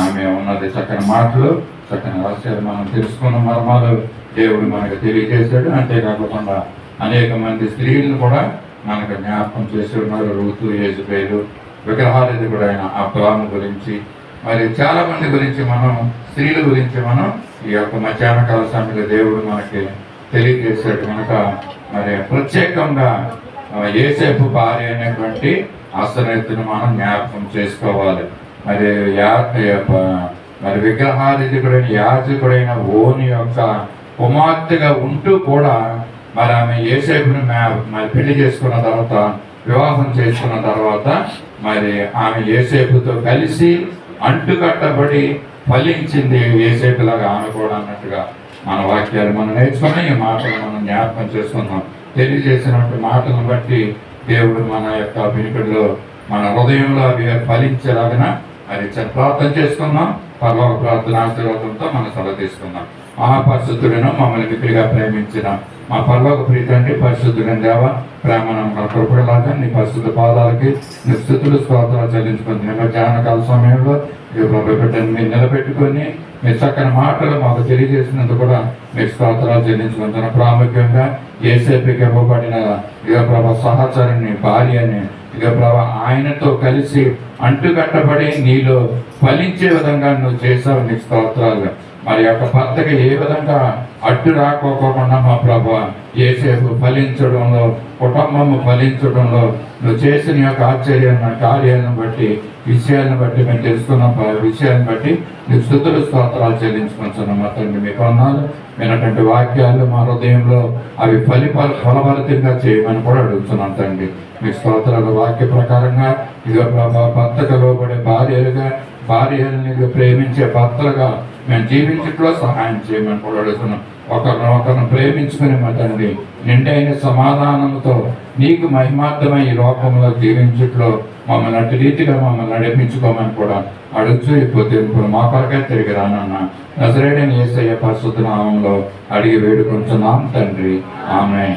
ఆమె ఉన్నది. చక్కని మాటలు, చక్కని రహస్యాలు మనం తెలుసుకున్న మర్మాలు దేవుడు మనకు తెలియజేశాడు. అంతేకాకుండా అనేక మంది స్త్రీలను కూడా మనకు జ్ఞాపకం చేసి ఉన్నారు. రూతు, యెజబేలు, విగ్రహారాధన కూడా ఆయన అబ్రాము గురించి, మరి చాలా మంది గురించి మనం, స్త్రీల గురించి మనం ఈ యొక్క మధ్యాహ్న కాల సమయంలో దేవుడు మనకి తెలియజేశాడు. కనుక మరి ప్రత్యేకంగా యోసేపు భార్య అయినటువంటి అసనెత్తును మనం జ్ఞాపకం చేసుకోవాలి. మరి విగ్రహారాధికుడైన యాజకుడైన ఓని యొక్క కుమార్తెగా ఉంటూ కూడా మరి ఆమె యోసేపుని మరి పెళ్లి చేసుకున్న తర్వాత, వివాహం చేసుకున్న తర్వాత మరి ఆమె యోసేపుతో కలిసి అంటుకట్టబడి ఫలించింది. యోసేపులాగా ఆమె కూడా అన్నట్టుగా మన వాక్యాలు మనం నేర్చుకుని ఈ మాటలు మనం జ్ఞాపకం చేసుకున్నాం. తెలియజేసినటువంటి మాటలను బట్టి దేవుడు మన యొక్క వినికిడిలో, మన హృదయంలో అవి ఫలించేలాగిన మరి ప్రార్థన చేసుకున్నాం. పరలోక ప్రార్థన ఆశీర్వాదంతో మనం సెలవు తీసుకున్నాం. మహాపరిశుద్ధులను మమ్మల్ని మిత్రిగా ప్రేమించిన మా పరలోక ప్రీతండి, పరిశుద్ధుడైన దేవ, ప్రేమను కృపలాగా నీ పరిశుద్ధ పాదాలకి నీ స్తుతులు స్తోత్రాలు చెల్లించుకుంటున్న మధ్యాహ్నకాల సమయంలో బిడ్డను మీరు నిలబెట్టుకొని మీ చక్కని మాటలు మాకు తెలియజేసినందుకు కూడా మీకు స్తోత్రాలు చెల్లించుకుంటున్న. ప్రాముఖ్యంగా యోసేపుకి ఇవ్వబడిన ప్రభ సహచరుని భార్యని ప్రభ ఆయనతో కలిసి అంటుకట్టబడి నీలో ఫలించే విధంగా నువ్వు చేసావు, నీకు స్తోత్రాలు. మరి యొక్క భర్తకి ఏ విధంగా అడ్డు రాకోకుండా మా ప్రభా యోసేపు ఫలించడంలో, కుటుంబము ఫలించడంలో నువ్వు చేసిన యొక్క ఆశ్చర్యాన్ని, కార్యాలను బట్టి, విషయాలను బట్టి మేము తెలుసుకున్న విషయాన్ని బట్టి నీకు స్తుతులు స్తోత్రాలు చెల్లించుకుంటున్నాం. మా తండ్రి మీకు వందనాలు. విన్నటువంటి వాక్యాలు మా హృదయంలో అవి ఫలభరితంగా చేయమని కూడా అడుగుతున్నాం తండ్రి. మీ స్తోత్రాల వాక్య ప్రకారంగా ఇదిగో ప్రభా భర్తకు లోబడే భార్యలను ప్రేమించే భర్తలుగా మేము జీవించట్లో సహాయం చేయమని కూడా అడుగుతున్నాం. ఒకరినొకరిని ప్రేమించుకుని మా తండ్రి నిండైన సమాధానంతో నీకు మహిమార్థమై ఈ లోకంలో జీవించట్లో మమ్మల్ని అటు రీతిగా మమ్మల్ని నడిపించుకోమని కూడా అడుగుతూ ఇప్పుడు ఇప్పుడు మా కొరకే తిరిగి రానన్న నజరేయుడైన యేసయ్య పరిశుద్ధ నామంలో అడిగి వేడుకుంటున్నాం తండ్రి. ఆమేన్.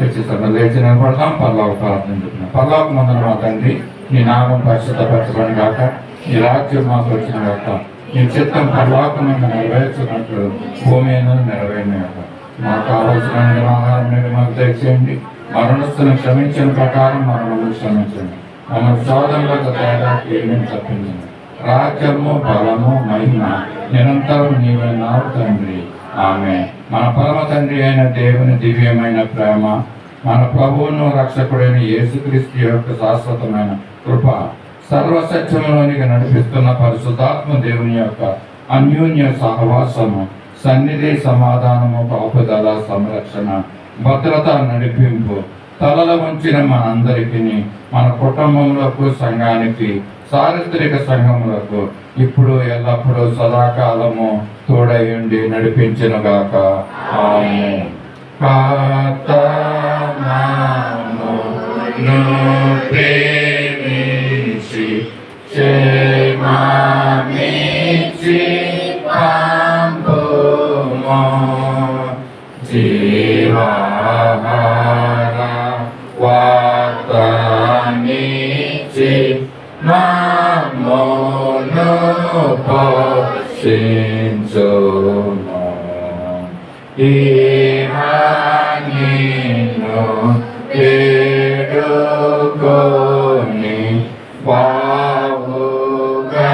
లేచి నిలబడదాం. పరలోక ప్రార్థించుకున్నాం. పరలోక మందున మా తండ్రి, నీ నామం పరిశుద్ధపరచబడిన గాక, నీ రాజ్యం మాకు వచ్చిన గాక, నీ చిత్తం పరలోకమందు నెరవేర్చినట్లు భూమి మీద నెరవేరిన గాక. మాకు కావాల్సిన ఆహారం మీరు మాకు దయచేయండి. మరణస్తులను క్షమించిన ప్రకారం మరణము క్షమించండి. మమ్మల్ని శోధనలకు తేడా కీడుని తప్పించండి. రాజ్యము బలము మహిమ నిరంతరం నీవే నావు తండ్రి. ఆమె మన పరమ తండ్రి అయిన దేవుని దివ్యమైన ప్రేమ, మన ప్రభువును రక్షకుడైన యేసుక్రీస్తు యొక్క శాశ్వతమైన కృప, సర్వసత్యంలోనికి నడిపిస్తున్న పరిశుద్ధాత్మ దేవుని యొక్క అన్యోన్య సహవాసము, సన్నిధి, సమాధానము, కాపుదల, సంరక్షణ, భద్రత, నడిపింపు తలల ఉంచిన మనందరికీ, మన కుటుంబములకు, సంఘానికి, చారిత్రక సంఘములకు ఇప్పుడు ఎల్లప్పుడూ సదాకాలము తోడయుండి నడిపించునుగాక. ఆమేన్. కర్తనామమును ప్రేమించి క్షేమమిచ్చి పంపుము, జీవాహార వాగ్దానిచ్చి మమ్మును పోషించుము. నిన్ను వేడుకొని బావుగా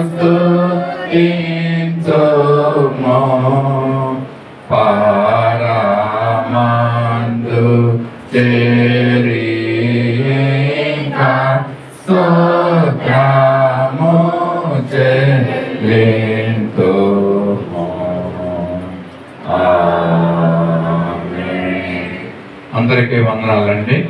స్తుతించుము. పరమందు చేరి ఇంకా స్తోత్రము చెల్లింతుము. ఆమేన్. అందరికీ వందనాలండి.